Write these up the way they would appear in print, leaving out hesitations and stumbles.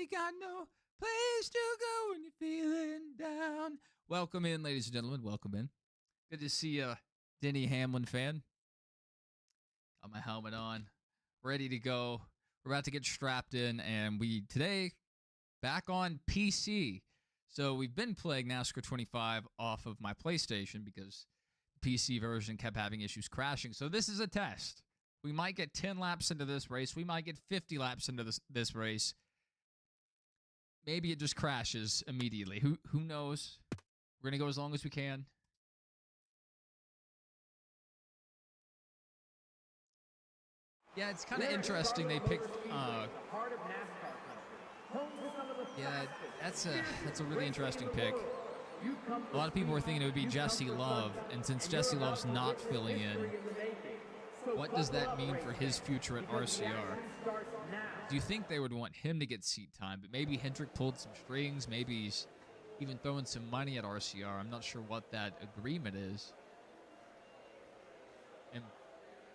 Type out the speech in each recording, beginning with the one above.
You got no place to go when you're feeling down. Welcome in, ladies and gentlemen. Welcome in. Good to see a Denny Hamlin fan. Got my helmet on, ready to go. We're about to get strapped in, and today back on PC. So we've been playing NASCAR 25 off of my PlayStation because the PC version kept having issues crashing. So this is a test. We might get 10 laps into this race. We might get 50 laps into this race. Maybe it just crashes immediately. Who knows? We're going to go as long as we can. Yeah, it's kind of interesting. They picked. Yeah, that's a really interesting pick. A lot of people were thinking it would be Jesse Love, and since Jesse Love's not filling in, what does that mean for his future at RCR? Do you think they would want him to get seat time? But maybe Hendrick pulled some strings. Maybe he's even throwing some money at RCR. I'm not sure what that agreement is. And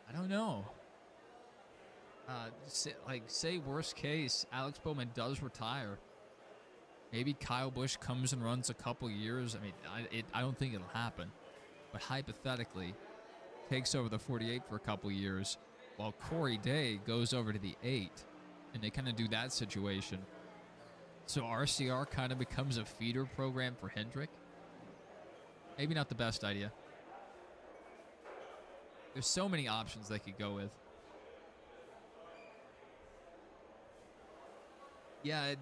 I don't know. Say worst case, Alex Bowman does retire. Maybe Kyle Busch comes and runs a couple years. I mean, I don't think it'll happen. But hypothetically, takes over the 48 for a couple years, while Corey Day goes over to the 8, and they kind of do that situation. So RCR kind of becomes a feeder program for Hendrick. Maybe not the best idea. There's so many options they could go with. Yeah,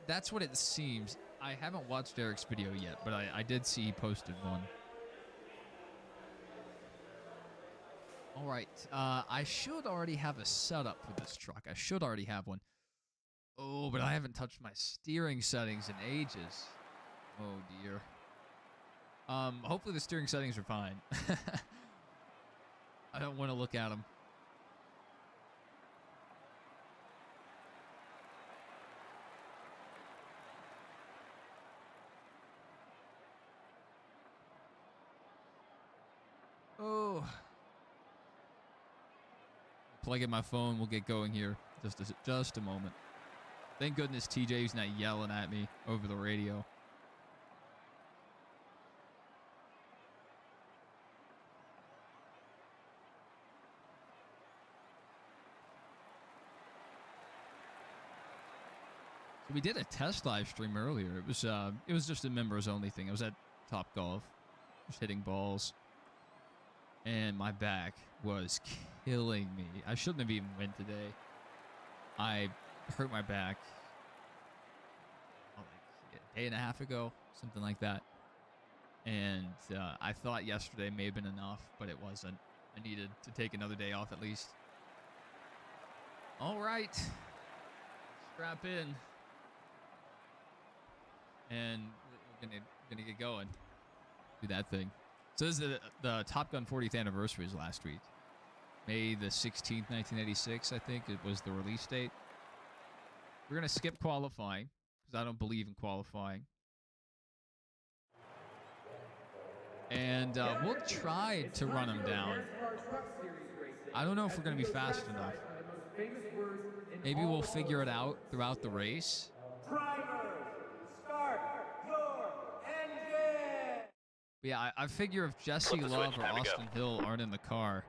that's what it seems. I haven't watched Eric's video yet, but I did see he posted one. All right, I should already have a setup for this truck. I should already have one. Oh, but I haven't touched my steering settings in ages. Oh, dear. Hopefully the steering settings are fine. I don't want to look at them. Oh. Plug in my phone. We'll get going here. Just a moment. Thank goodness TJ's not yelling at me over the radio. So we did a test live stream earlier. It was just a members only thing. I was at Topgolf, just hitting balls. And my back was killing me. I shouldn't have even went today. I hurt my back like a day and a half ago, something like that. And I thought yesterday may have been enough, but it wasn't. I needed to take another day off at least. All right. Strap in. And we're gonna get going. Do that thing. So this is the Top Gun 40th anniversary is last week. May the 16th, 1986, I think it was the release date. We're going to skip qualifying because I don't believe in qualifying. And we'll try to run them down. I don't know if we're going to be fast enough. Maybe we'll figure it out throughout the race. But yeah, I figure if Jesse Love or Austin Hill aren't in the car,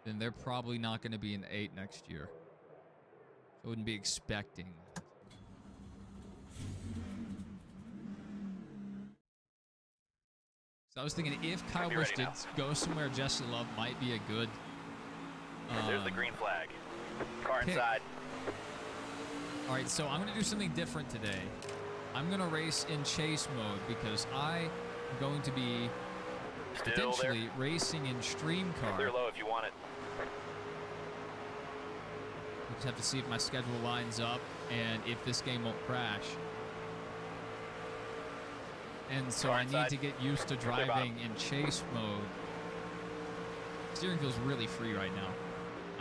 then they're probably not going to be in the 8 next year. I wouldn't be expecting that. So I was thinking if Kyle Busch did go somewhere, Jesse Love might be a good there's the green flag. Car inside. All right, so I'm going to do something different today. I'm going to race in chase mode because I'm going to be potentially racing in stream car. Clear low if you want it. We just have to see if my schedule lines up and if this game won't crash. And so I need to get used to driving in chase mode. Steering feels really free right now.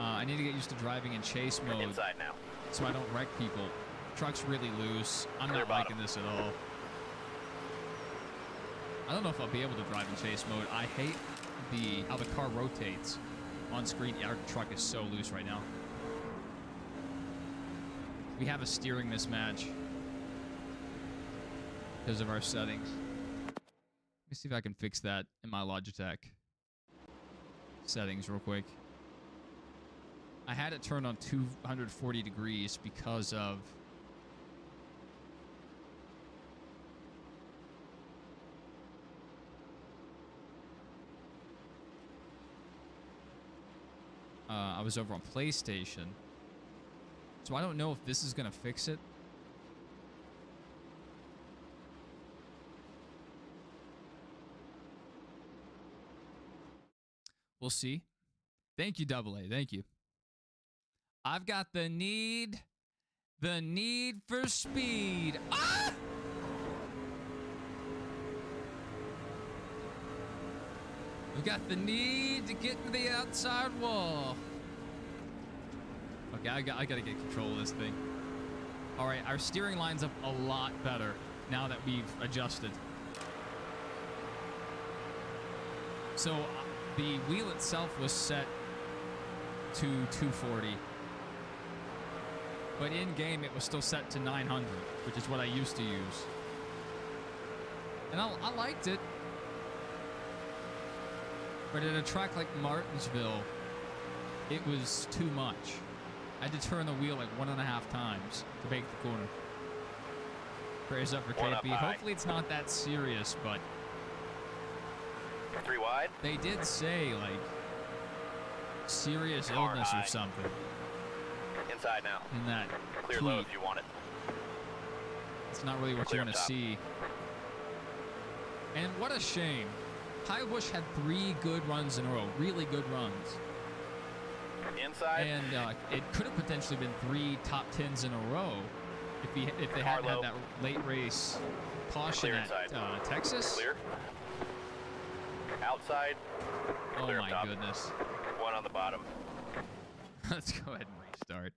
I need to get used to driving in chase mode. Inside now. So I don't wreck people. Truck's really loose. I'm not liking this at all. I don't know if I'll be able to drive in chase mode. I hate how the car rotates on screen. Our truck is so loose right now. We have a steering mismatch because of our settings. Let me see if I can fix that in my Logitech settings real quick. I had it turned on 240 degrees because of I was over on PlayStation. So I don't know if this is going to fix it. We'll see. Thank you, Double A. Thank you. I've got the need for speed. Ah! We've got the need to get to the outside wall. Okay, I got to get control of this thing. All right, our steering line's up a lot better now that we've adjusted. So the wheel itself was set to 240. But in game, it was still set to 900, which is what I used to use. And I liked it. But at a track like Martinsville, it was too much. I had to turn the wheel like 1.5 times to make the corner. Prayers up for KP. Hopefully it's not that serious, but 3 wide. They did say like serious illness or something. Inside now. In that clear tweet. low if you want it. It's not really what you want to see. And what a shame. Kyle Busch had 3 good runs in a row, really good runs. Inside. And it could have potentially been 3 top 10s in a row if they hadn't had that late race caution at Texas. Clear. Outside. Oh Clear my goodness. 1 on the bottom. Let's go ahead and restart.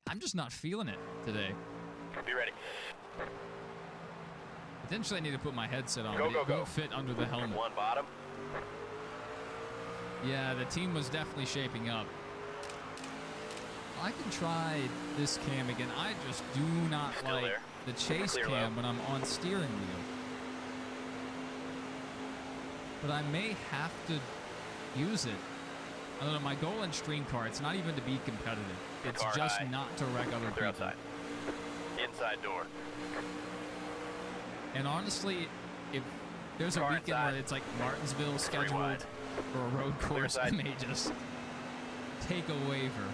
I'm just not feeling it today. Be ready. Potentially I need to put my headset on, Go, but it won't fit under the helmet. 1 bottom. Yeah, the team was definitely shaping up. I can try this cam again. I just do not like the chase cam when I'm on steering wheel. But I may have to use it. I don't know, my goal in Stream Car, it's not even to be competitive. It's just not to wreck other people. Outside. Inside door. And honestly, if there's a weekend where it's like Martinsville scheduled for a road course, I may just take a waiver.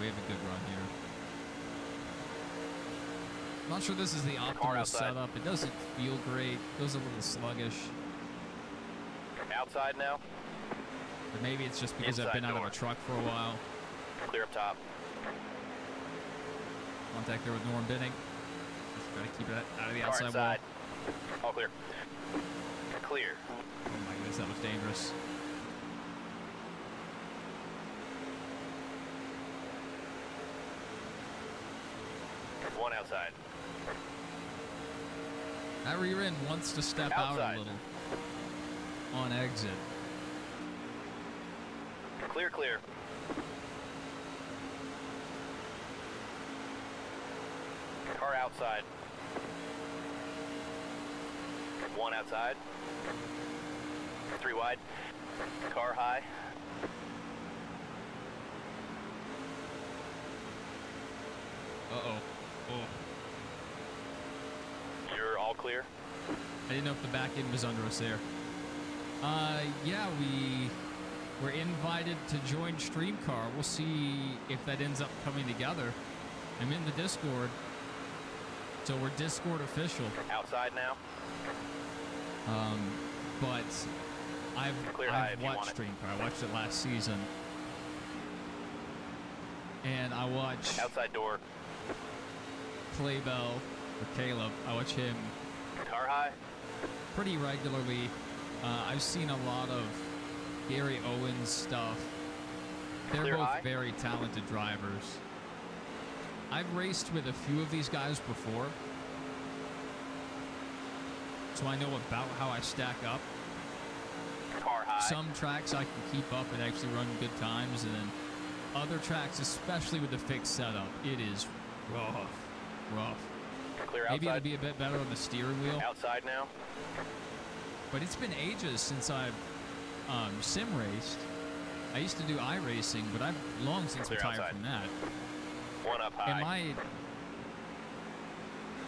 We have a good run here. I'm not sure this is the optimal setup. It doesn't feel great. Goes a little sluggish. Outside now. But maybe it's just because I've been out of a truck for a while. Clear up top. Contact there with Norm Binning. Just gotta keep it out of the outside wall. All clear. Clear. Oh my goodness, that was dangerous. One outside. That rear end wants to step out a little on exit. Clear, clear. Car outside. 1 outside. 3 wide. Car high. Uh-oh. Oh. You're all clear? I didn't know if the back end was under us there. Yeah, we were invited to join Stream Car. We'll see if that ends up coming together. I'm in the Discord. So we're Discord official. Outside now? But I've watched Stream Car. I watched it last season. And I watch outside door. Claybell or Caleb. I watch him car high pretty regularly. I've seen a lot of Gary Owens stuff. They're both very talented drivers. I've raced with a few of these guys before, so I know about how I stack up. Car high. Some tracks I can keep up and actually run good times, and then other tracks, especially with the fixed setup, it is rough. Clear Maybe outside. it'll be a bit better on the steering wheel. Outside now. But it's been ages since I've sim raced. I used to do iRacing, but I've long since Clear retired outside. from that. One up high. And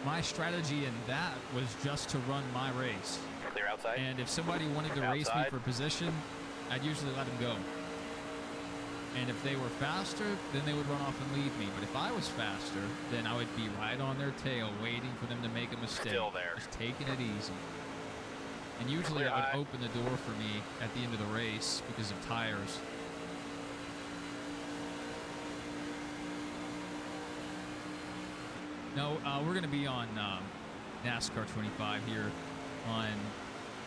my strategy in that was just to run my race. Clear outside. And if somebody wanted to race me Outside. for position, I'd usually let them go. And if they were faster, then they would run off and leave me. But if I was faster, then I would be right on their tail, waiting for them to make a mistake. Still there. Just taking it easy. And usually Clear that high. would open the door for me at the end of the race because of tires. No, we're going to be on NASCAR 25 here on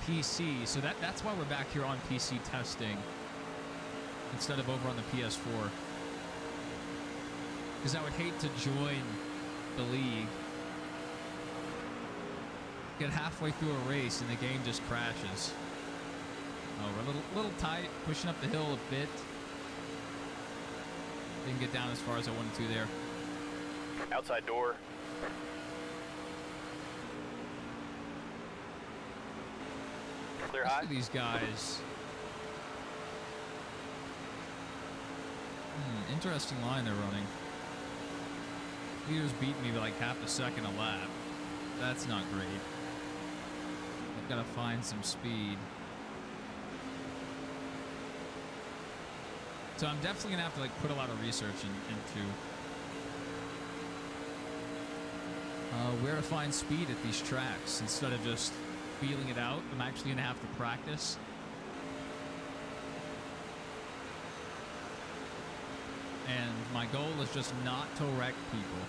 PC. So that's why we're back here on PC testing instead of over on the PS4. Because I would hate to join the league, get halfway through a race, and the game just crashes. Oh, we're a little tight, pushing up the hill a bit. Didn't get down as far as I wanted to there. Outside door. Clear high. Look at these guys. Interesting line they're running. Leader's beating me by like half a second a lap. That's not great. I've got to find some speed. So I'm definitely gonna have to like put a lot of research into where to find speed at these tracks instead of just feeling it out. I'm actually gonna have to practice. And my goal is just not to wreck people.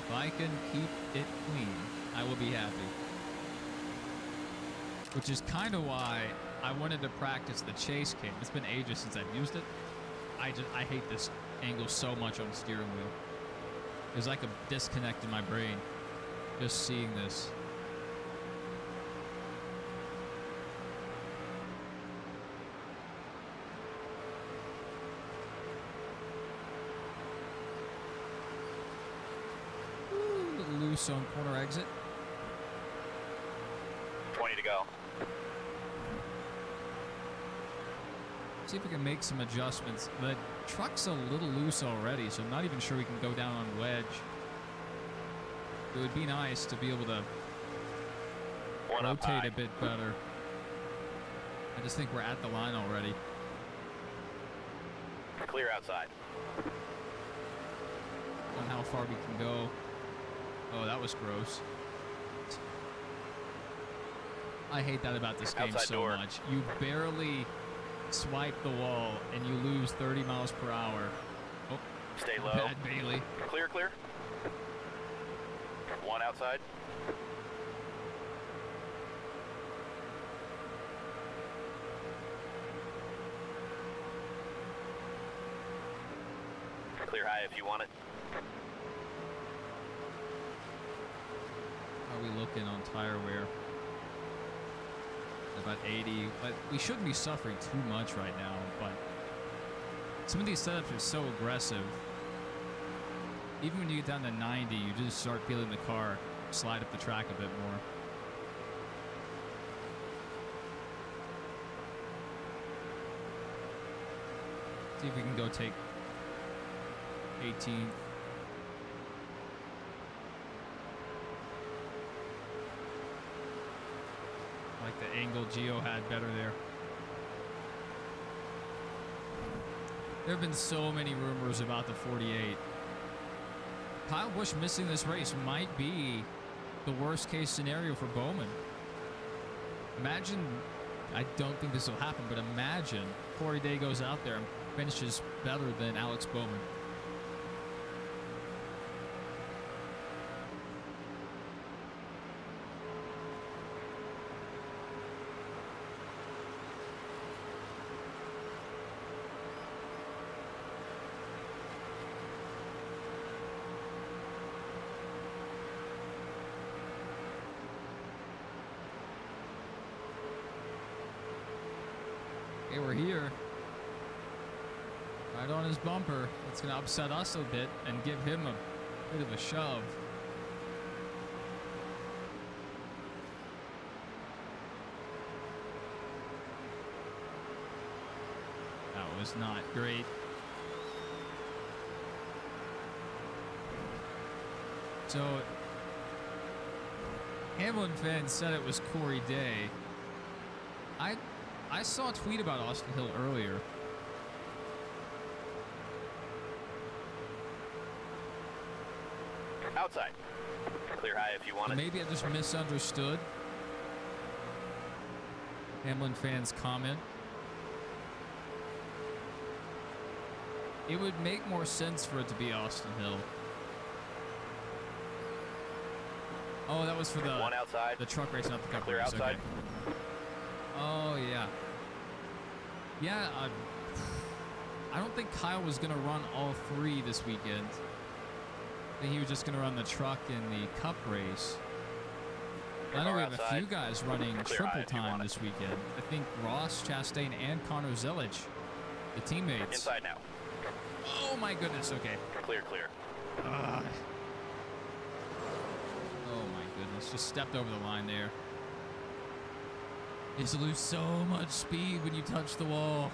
If I can keep it clean, I will be happy. Which is kind of why I wanted to practice the chase cam. It's been ages since I've used it. I hate this angle so much on the steering wheel. There's like a disconnect in my brain just seeing this. Ooh, a little loose on corner exit. 20 to go. See if we can make some adjustments. The truck's a little loose already, so I'm not even sure we can go down on wedge. It would be nice to be able to One up rotate high. a bit better. I just think we're at the line already. Clear outside. On how far we can go. Oh, that was gross. I hate that about this game Outside so door. much. You barely swipe the wall and you lose 30 miles per hour. Oh, Stay low. bad Bailey. Clear, clear. One outside. Clear high if you want it. How are we looking on tire wear? About 80, but we shouldn't be suffering too much right now, but some of these setups are so aggressive. Even when you get down to 90, you just start feeling the car slide up the track a bit more. See if we can go take 18th. Like the angle Gio had better there. There have been so many rumors about the 48. Kyle Busch missing this race might be the worst case scenario for Bowman. Imagine, I don't think this will happen, but imagine Corey Day goes out there and finishes better than Alex Bowman. Okay, we're here. Right on his bumper. That's going to upset us a bit and give him a bit of a shove. That was not great. So, Hamlin fans said it was Corey Day. I saw a tweet about Austin Hill earlier. Outside. Clear high if you want it. Maybe I just misunderstood Hamlin fans' comment. It would make more sense for it to be Austin Hill. Oh, that was for One outside. the truck race, not the cup Clear race. outside. Okay. Oh, yeah. Yeah, I don't think Kyle was going to run all three this weekend. I think he was just going to run the truck in the cup race. I know we have a few guys running triple time this weekend. I think Ross Chastain and Connor Zelich, the teammates. Inside now. Oh, my goodness. Okay. Clear, clear. Oh, my goodness. Just stepped over the line there. You just lose so much speed when you touch the wall.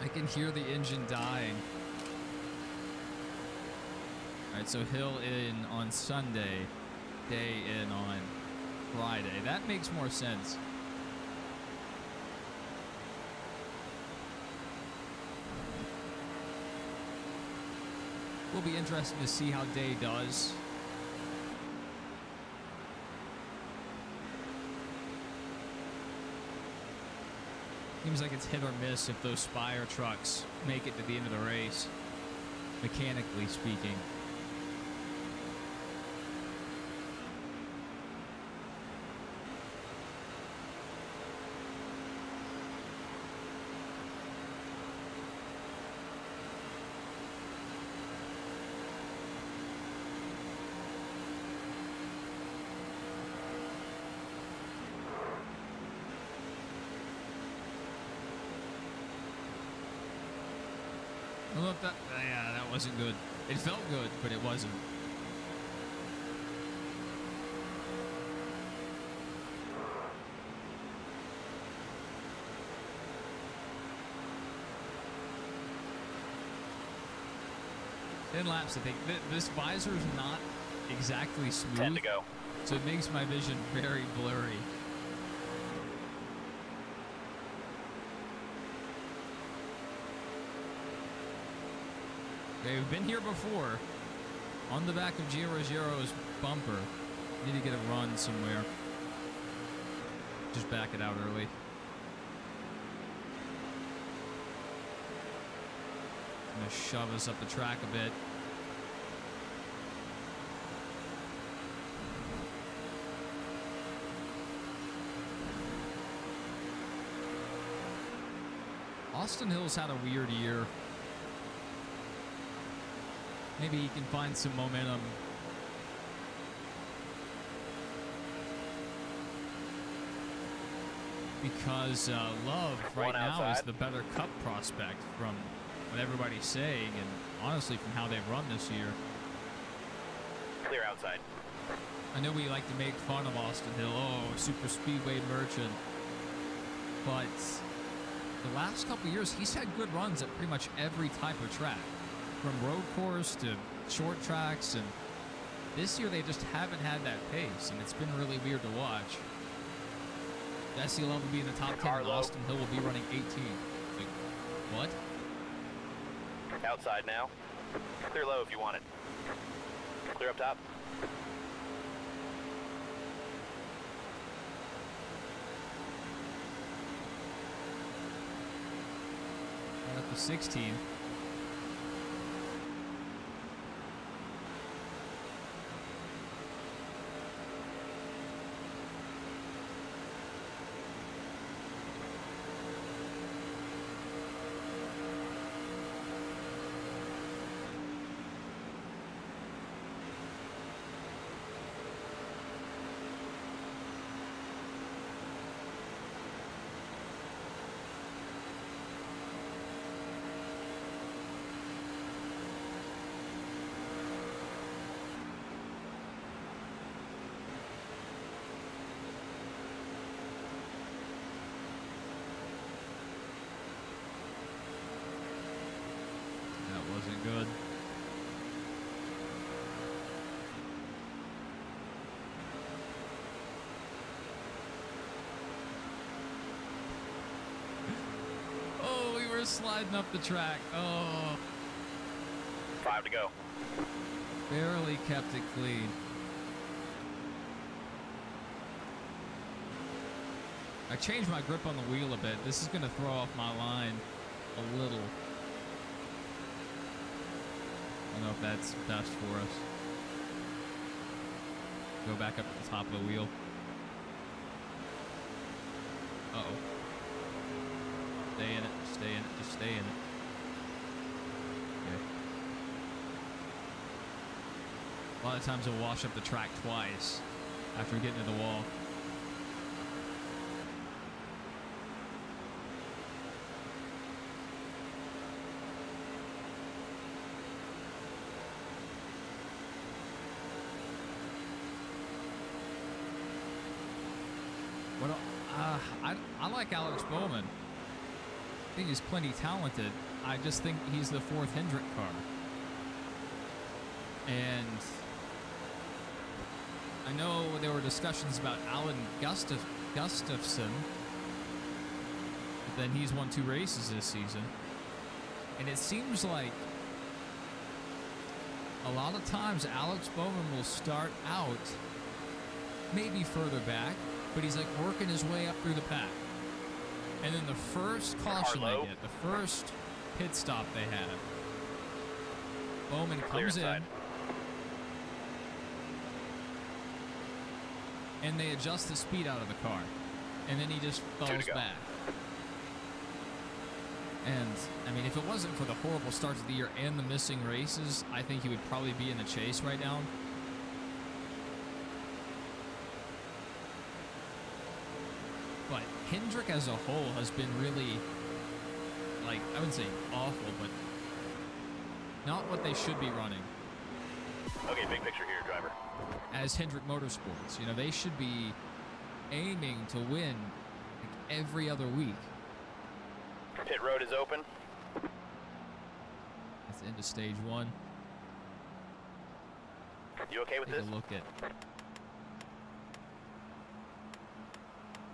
I can hear the engine dying. All right, so Hill in on Sunday, Day in on Friday. That makes more sense. Will be interesting to see how Day does. Seems like it's hit or miss if those Spire trucks make it to the end of the race, mechanically speaking. Look, yeah, that wasn't good. It felt good, but it wasn't. Ten laps, I think. This visor is not exactly smooth. 10 to go. So it makes my vision very blurry. Okay, we've been here before. On the back of Gio Rogero's bumper. Need to get a run somewhere. Just back it out early. Gonna shove us up the track a bit. Austin Hill's had a weird year. Maybe he can find some momentum. Because Love right now is the better Cup prospect from what everybody's saying, and honestly from how they've run this year. Clear outside. I know we like to make fun of Austin Hill. Oh, super speedway merchant. But the last couple of years, he's had good runs at pretty much every type of track. From road course to short tracks, and this year they just haven't had that pace, and it's been really weird to watch. Jesse Love will be in the top 10, and Austin Hill will be running 18. Like, what? Outside now. Clear low if you want it. Clear up top. Right up to 16. sliding up the track. Oh. 5 to go. Barely kept it clean. I changed my grip on the wheel a bit. This is going to throw off my line a little. I don't know if that's best for us. Go back up at the top of the wheel. Uh-oh. Stay in it, stay in it, just stay in it. Okay. A lot of times I'll wash up the track twice after getting to the wall. What I like Alex Bowman. I think he's plenty talented. I just think he's the fourth Hendrick car. And I know there were discussions about Alan Gustafson, but then he's won 2 races this season. And it seems like a lot of times Alex Bowman will start out maybe further back, but he's like working his way up through the pack. And then the first caution they get, the first pit stop they have, Bowman comes in, and they adjust the speed out of the car, and then he just falls back. And, I mean, if it wasn't for the horrible start to the year and the missing races, I think he would probably be in the chase right now. But Hendrick as a whole has been really, like, I wouldn't say awful, but not what they should be running. Okay, big picture here, driver. As Hendrick Motorsports, you know, they should be aiming to win like every other week. Pit road is open. That's the end of stage 1. You okay with Take this? a look at.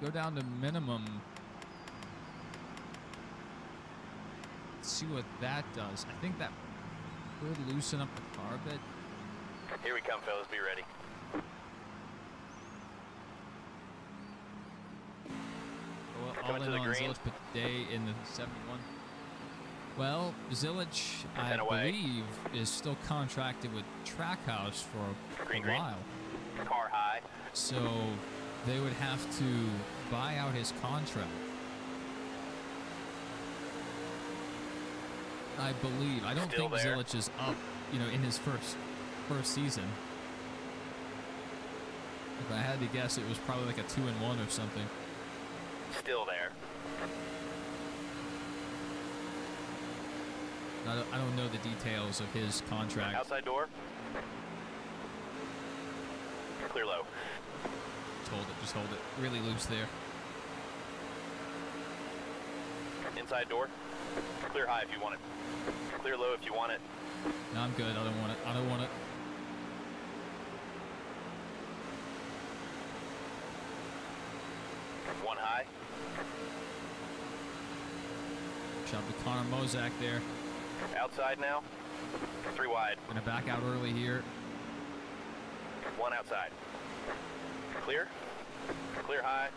Go down to minimum. Let's see what that does. I think that could loosen up the car a bit. Here we come, fellas. Be ready. All in on Zilich Day in the 71. Well, Zilich, I believe, is still contracted with Trackhouse for a while. Car high. So they would have to buy out his contract. I believe. I don't think Zilich is up, you know, in his first season. If I had to guess, it was probably like a 2-1 or something. Still there. I don't know the details of his contract. Outside door. Clear low. Just hold it. Really loose there. Inside door. Clear high if you want it. Clear low if you want it. No, I'm good. I don't want it. I don't want it. One high. Shot to Connor Mozak there. Outside now. 3 wide. Gonna back out early here. 1 outside. Clear. Clear high.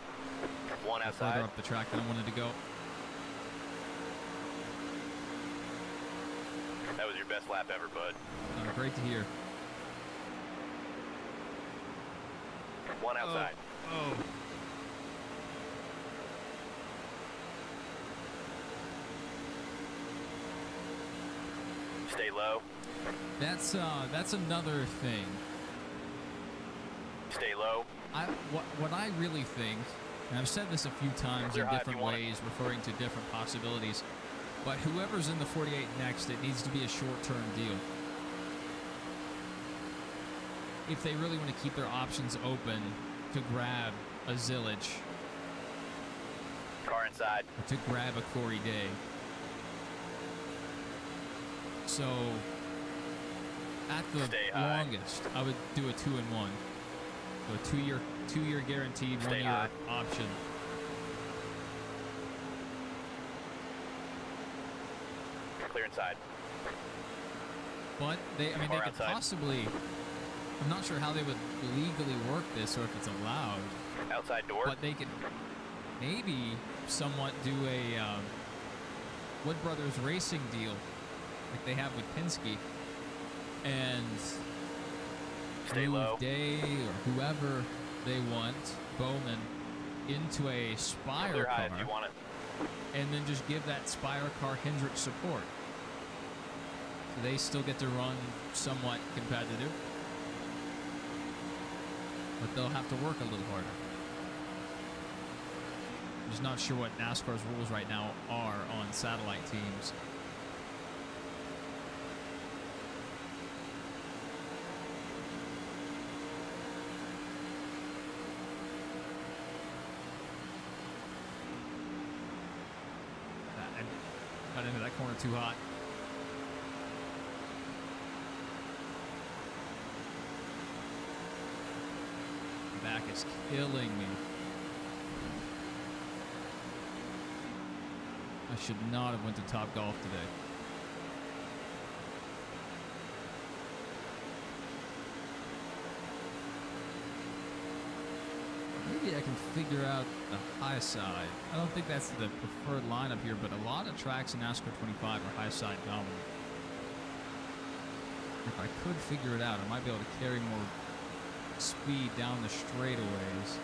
1 outside. Further up the track than I wanted to go. That was your best lap ever, bud. Great to hear. 1 outside. Oh. Stay low. That's another thing. Stay low. What I really think, and I've said this a few times in different ways, referring to different possibilities, but whoever's in the 48 next, it needs to be a short-term deal. If they really want to keep their options open to grab a Zilich, Car inside. or to grab a Corey Day. So, at the longest, I would do a 2-1. So a two-year guaranteed, 1-year option. Clear inside. But they could outside. possibly. I'm not sure how they would legally work this or if it's allowed. Outside door. But they could maybe somewhat do a Wood Brothers racing deal like they have with Penske and Stay move low. Day or whoever they want, Bowman, into a Spire Clear high car if you want it. and then just give that Spire car Hendrick support. So they still get to run somewhat competitive, but they'll have to work a little harder. I'm just not sure what NASCAR's rules right now are on satellite teams. I got into that corner too hot. The back is killing me. I should not have went to Top Golf today. Maybe I can figure out the high side. I don't think that's the preferred lineup here, but a lot of tracks in NASCAR 25 are high side dominant. If I could figure it out, I might be able to carry more speed down the straightaways.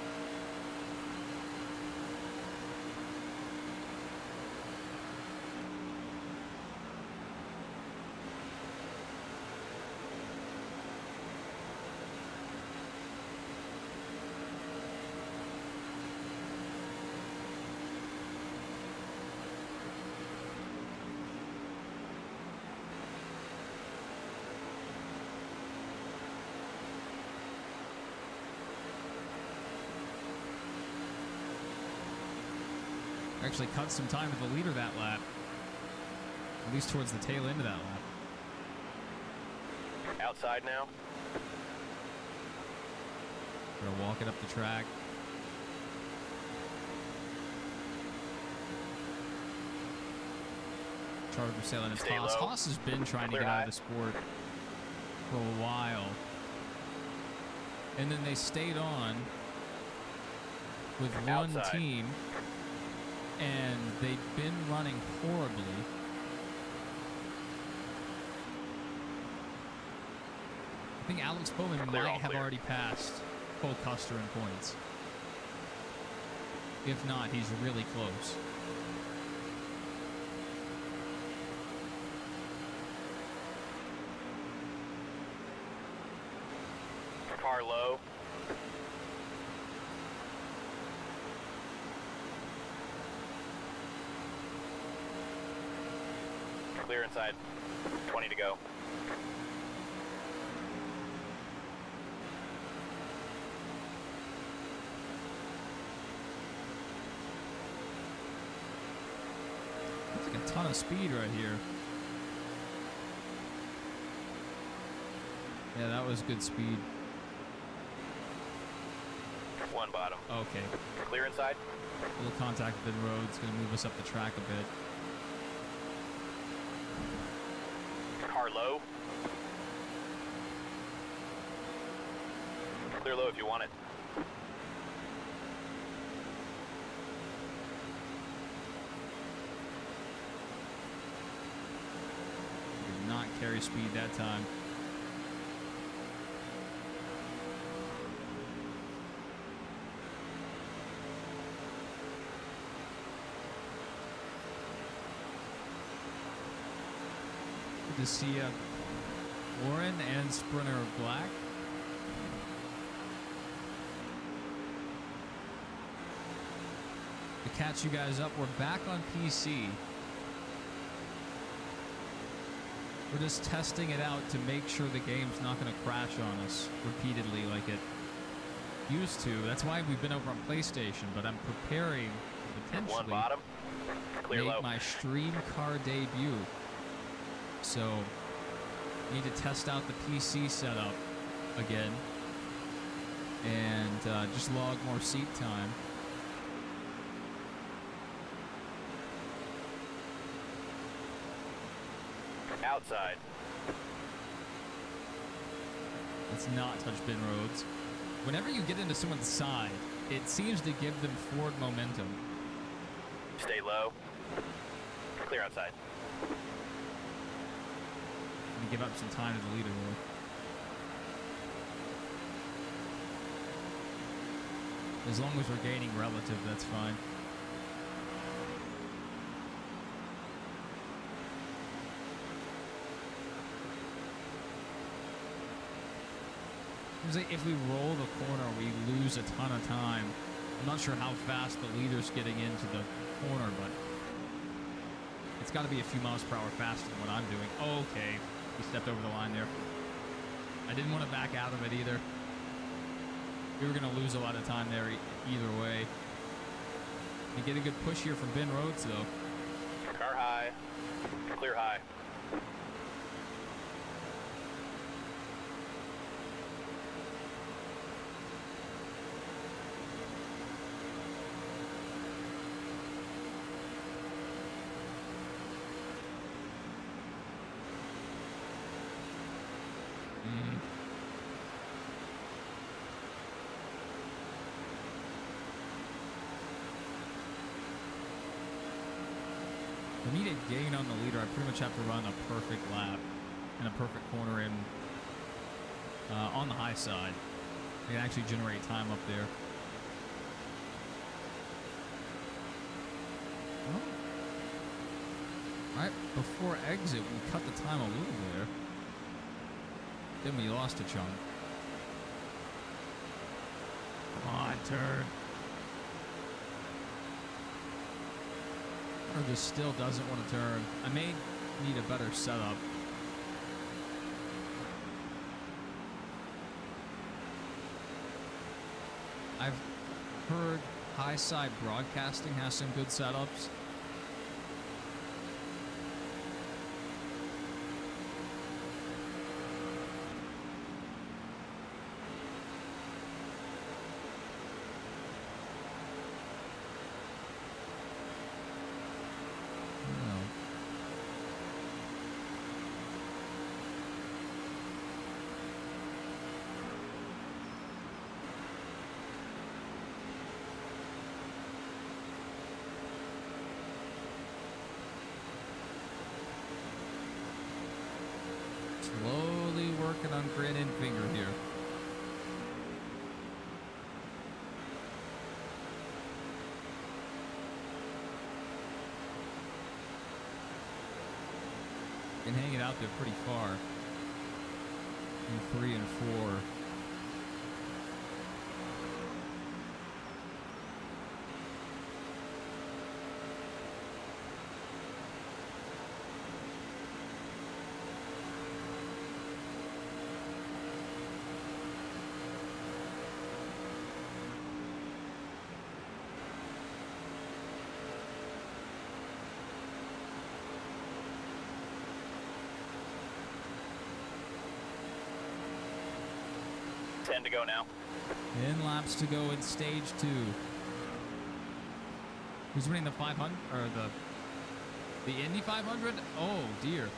Actually cut some time at the leader that lap. At least towards the tail end of that lap. Outside now. Gonna walk it up the track. Charger sailing his Stay Haas. low. Haas has been trying Clear to get out high. of the sport for a while. And then they stayed on with one Outside. team. And they've been running horribly. I think Alex Bowman Clear, might all have clear. already passed Cole Custer in points. If not, he's really close. Car low. Clear inside. 20 to go. That's like a ton of speed right here. Yeah, that was good speed. One bottom. Okay. Clear inside. A little contact with the road. It's going to move us up the track a bit. Car low. Clear low if you want it. Did not carry speed that time. Good to see Warren and Sprinter Black. To catch you guys up, we're back on PC. We're just testing it out to make sure the game's not going to crash on us repeatedly like it used to. That's why we've been over on PlayStation, but I'm preparing to One potentially bottom. Clear make low. my stream car debut. So, need to test out the PC setup again and just log more seat time. Outside. Let's not touch bin roads. Whenever you get into someone's side, it seems to give them forward momentum. Stay low. Clear outside. And give up some time to the leader there. As long as we're gaining relative, that's fine. Seems like if we roll the corner, we lose a ton of time. I'm not sure how fast the leader's getting into the corner, but it's got to be a few miles per hour faster than what I'm doing. Okay, we stepped over the line there. I didn't want to back out of it either. We were going to lose a lot of time there either way. We get a good push here from bin roads, though. Car high. Clear high. For me to gain on the leader, I pretty much have to run a perfect lap and a perfect corner in on the high side. I can actually generate time up there. Oh. Right before exit, we cut the time a little there. Then we lost a chunk. Come on, turn. Or just still doesn't want to turn. I may need a better setup. I've heard high side broadcasting has some good setups. Slowly working on grin and finger here. Can hang it out there pretty far. In 3 and 4. Ten to go now. 10 laps to go in stage 2. Who's winning the 500 or the Indy 500? Oh dear,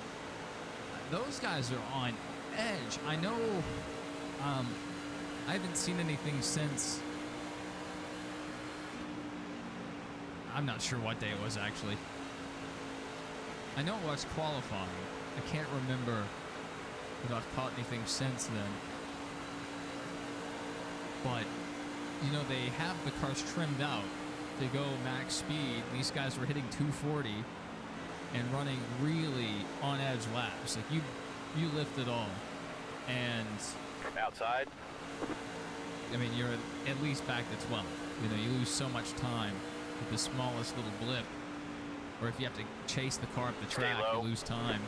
those guys are on edge. I know. I haven't seen anything since. I'm not sure what day it was actually. I know it was qualifying. I can't remember if I've caught anything since then. But, you know, they have the cars trimmed out to go max speed. These guys were hitting 240 and running really on edge laps. Like you lift it all. And outside. I mean, you're at least back to 12. You know, you lose so much time with the smallest little blip. Or if you have to chase the car up the track, you lose time.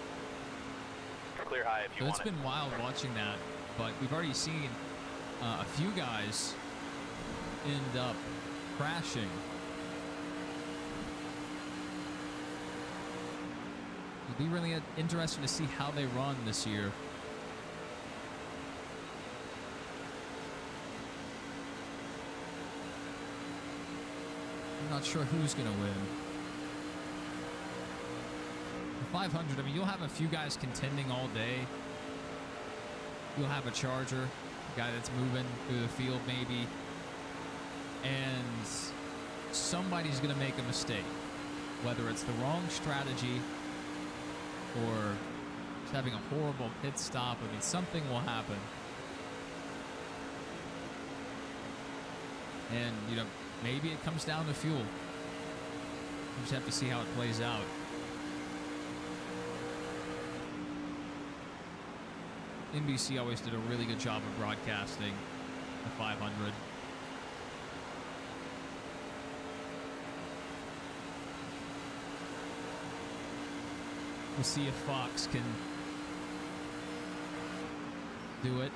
Clear high if you want it. It's been wild watching that, but we've already seen a few guys end up crashing. It'll be really interesting to see how they run this year. I'm not sure who's going to win. 500, I mean, you'll have a few guys contending all day. You'll have a charger, a guy that's moving through the field maybe, and somebody's going to make a mistake, whether it's the wrong strategy or just having a horrible pit stop. I mean, something will happen. And, you know, maybe it comes down to fuel. You just have to see how it plays out. NBC always did a really good job of broadcasting the 500. We'll see if Fox can do it.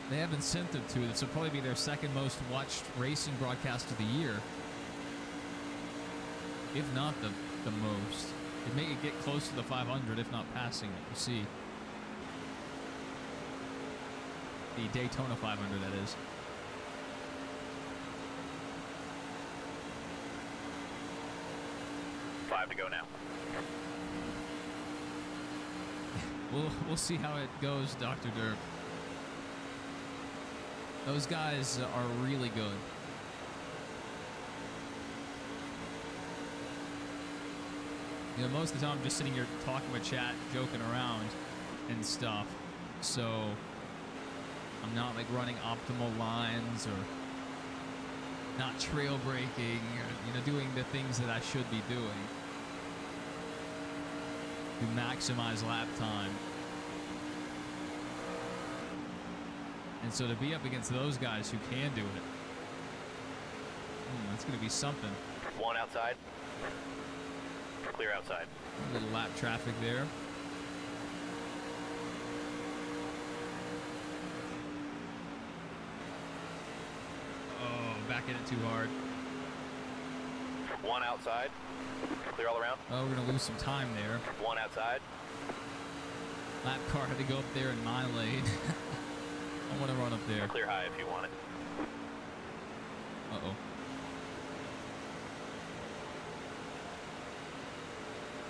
They have incentive to. This will probably be their second most watched racing broadcast of the year, if not the most. It may get close to the 500, if not passing it. We'll see. The Daytona 500, that is. Five to go now. We'll see how it goes, Dr. Derp. Those guys are really good. You know, most of the time I'm just sitting here talking with chat, joking around and stuff. So I'm not like running optimal lines or not trail braking or, you know, doing the things that I should be doing to maximize lap time. And so to be up against those guys who can do it, that's going to be something. One outside. Clear outside. A little lap traffic there. Oh, backing it too hard. One outside. Clear all around. Oh, we're going to lose some time there. One outside. Lap car had to go up there in my lane. I want to run up there. Clear high if you want it. Uh-oh.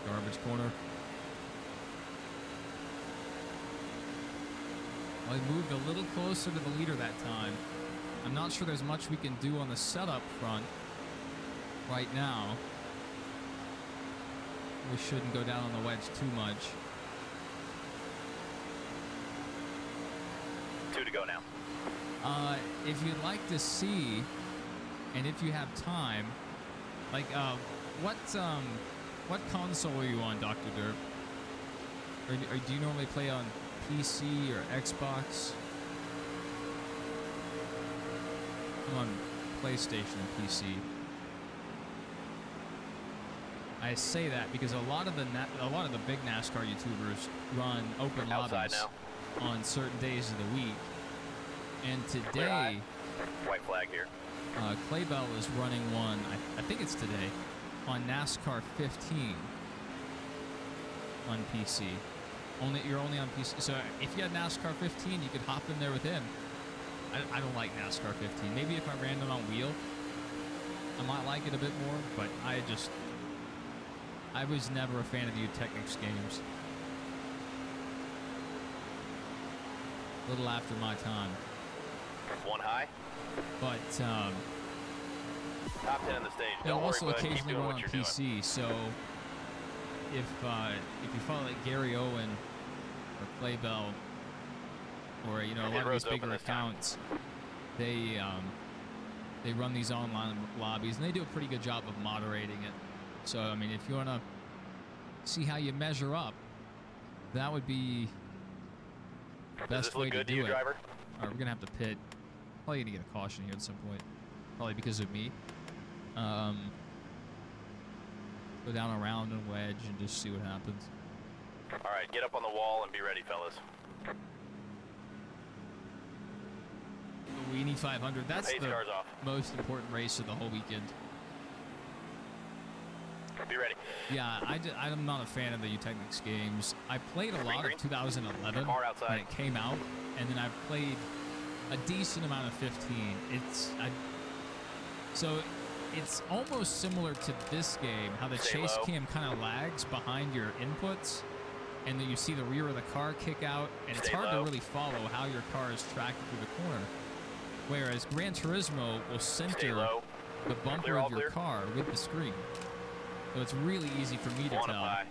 Garbage corner. Well, he moved a little closer to the leader that time. I'm not sure there's much we can do on the setup front right now. We shouldn't go down on the wedge too much. 2 to go now. If you'd like to see, and if you have time, like, what console are you on, Dr. Derp? Or do you normally play on PC or Xbox? I'm on PlayStation and PC. I say that because a lot of the big NASCAR YouTubers run open lobbies on certain days of the week. And today, white flag here. Claybell is running one. I think it's today on NASCAR 15 on PC. You're only on PC. So if you had NASCAR 15, you could hop in there with him. I don't like NASCAR 15. Maybe if I ran it on wheel, I might like it a bit more. But I was never a fan of the AZtronics games. A little after my time. One high. But top 10 on the stage. they'll Don't also worry, bud. occasionally Keep doing run what on you're PC. doing. So if you follow like Gary Owen or Claybell or a lot of these bigger accounts, they run these online lobbies and they do a pretty good job of moderating it. So I mean, if you want to see how you measure up, that would be the best way to do it. Driver? All right, we're gonna have to pit. Probably gonna get a caution here at some point. Probably because of me. Go down around and wedge and just see what happens. All right, get up on the wall and be ready, fellas. We need 500. That's Pace the cars off. most important race of the whole weekend. Be ready. Yeah, I'm not a fan of the AZtronics games. I played a lot of 2011 Car outside. when it came out, and then I've played a decent amount of 15. So it's almost similar to this game, how the Stay chase low. cam kind of lags behind your inputs, and then you see the rear of the car kick out, and it's Stay hard low. to really follow how your car is tracking through the corner. Whereas Gran Turismo will Stay center low. the bumper Clear, all of your clear. car with the screen. So it's really easy for me to One tell up high.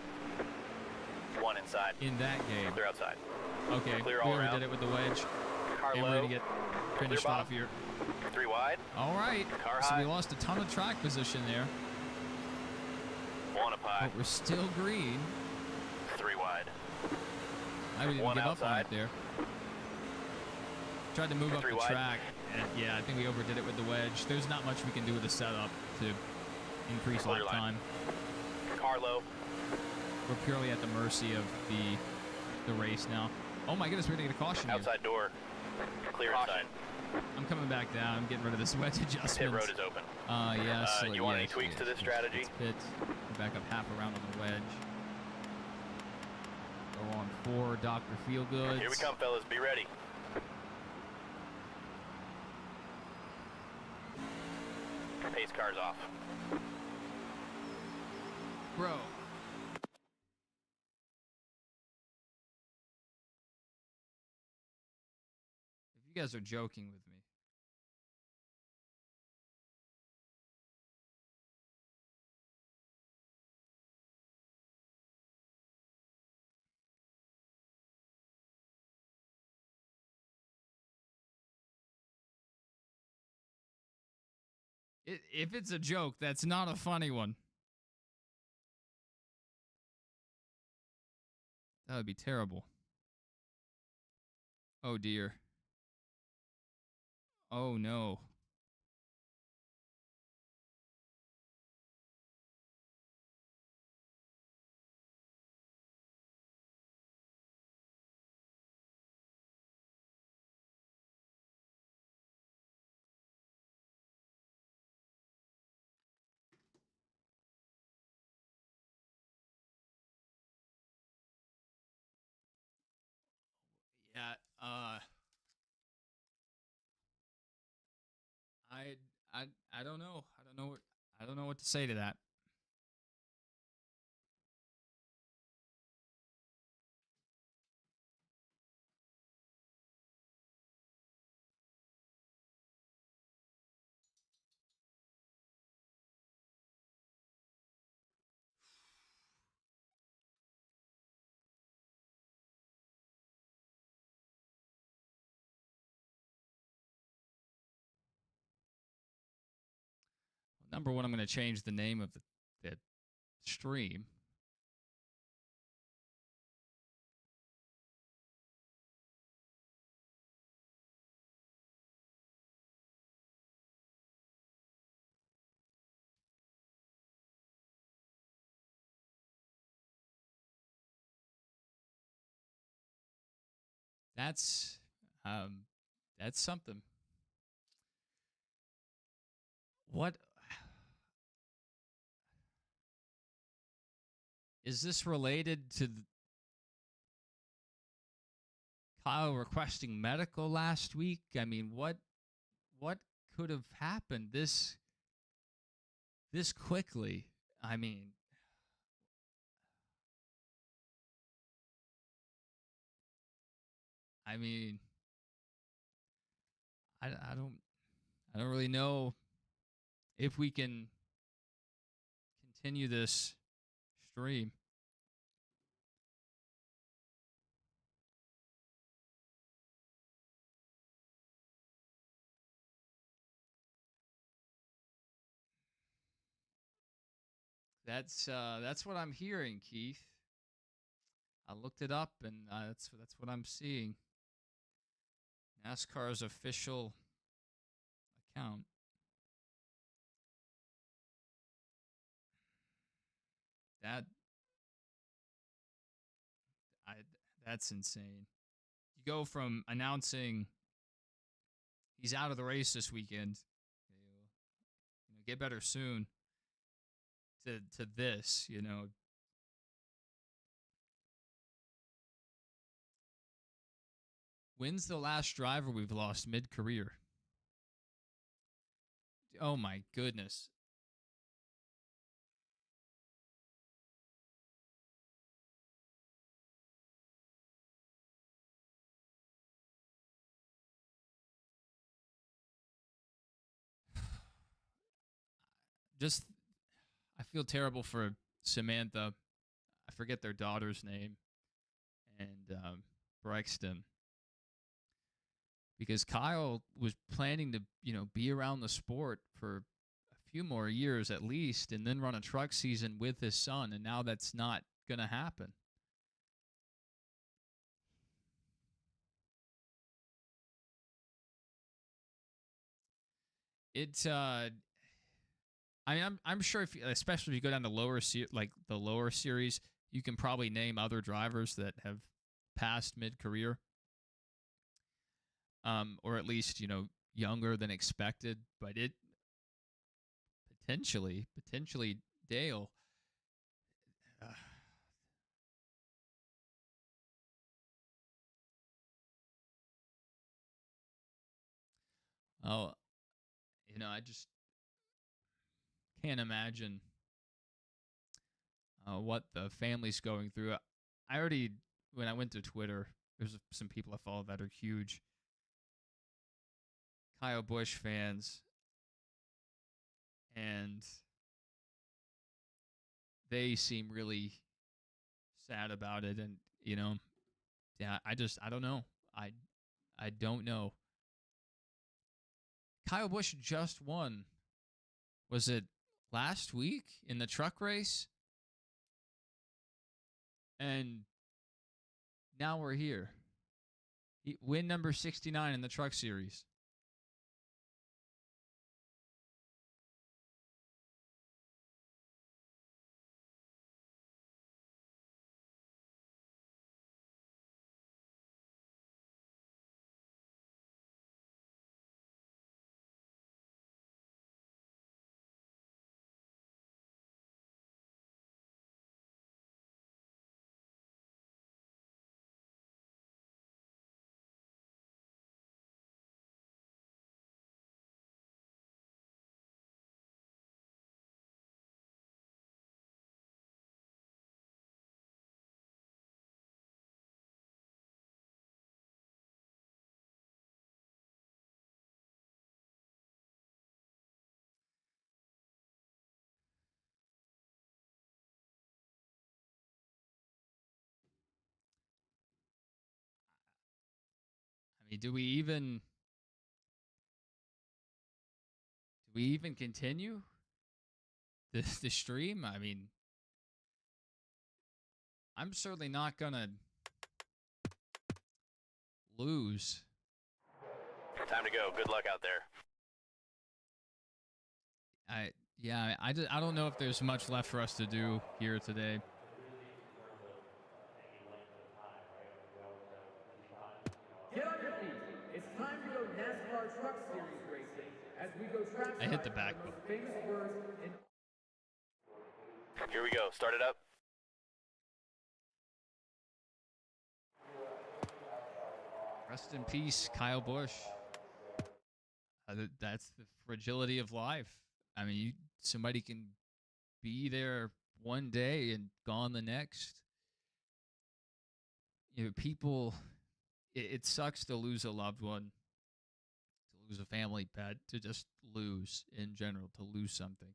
One inside. in that game. Clear outside. Okay, Clear we all already around. did it with the wedge. Car And we're low. ready to get finished bottom. off here. 3 wide. All right, Car so we high. lost a ton of track position there, One up high. but we're still green. 3 wide. I didn't One give up on outside. it there. Tried to move up 3 the wide. track, and yeah, I think we overdid it with the wedge. There's not much we can do with the setup to increase Clear lap line. time. Car low. We're purely at the mercy of the race now. Oh my goodness, we're gonna get a caution here. Outside door. Clear inside. I'm coming back down. I'm getting rid of this wedge adjustment. Pit road is open. Yes. You want any yes, tweaks to yes, this yes, strategy? it's pit. We're back up half around on the wedge. Go on 4, Dr. Feelgood. Here we come, fellas. Be ready. Pace car's off. Bro. If you guys are joking with me. If it's a joke, that's not a funny one. That would be terrible. Oh dear. Oh no. Yeah, I I don't know. I don't know what to say to that. Number one, I'm going to change the name of the stream. That's that's something. What is this related to Kyle requesting medical last week? I mean, what could have happened this quickly? I mean, I mean, I don't really know if we can continue this stream. That's what I'm hearing, Keith. I looked it up, and that's what I'm seeing. NASCAR's official account. That I that's insane. You go from announcing he's out of the race this weekend, get better soon, to this, When's the last driver we've lost mid-career? Oh my goodness. just I feel terrible for Samantha. I forget their daughter's name, and Brexton, because Kyle was planning to, be around the sport for a few more years at least, and then run a truck season with his son, and now that's not gonna happen. It's I mean, I'm sure if especially if you go down to like the lower series, you can probably name other drivers that have passed mid career, or at least younger than expected. But it potentially Dale. Uh, oh, I just can't imagine what the family's going through. I already, when I went to Twitter, there's some people I follow that are huge Kyle Busch fans, and they seem really sad about it. And yeah, I don't know. I don't know. Kyle Busch just won. Was it last week in the truck race? And now we're here. Win number 69 in the truck series. I mean, do we even continue the stream? I mean, I'm certainly not gonna lose. Time to go. Good luck out there. I don't know if there's much left for us to do here today. Get on your feet. It's time to go NASCAR Truck Series racing as we go trackside. I hit the back most button. famous words in. Here we go. Start it up. Rest in peace, Kyle Busch. That's the fragility of life. I mean, somebody can be there one day and gone the next. People, it sucks to lose a loved one, to lose a family pet, to just lose in general, to lose something.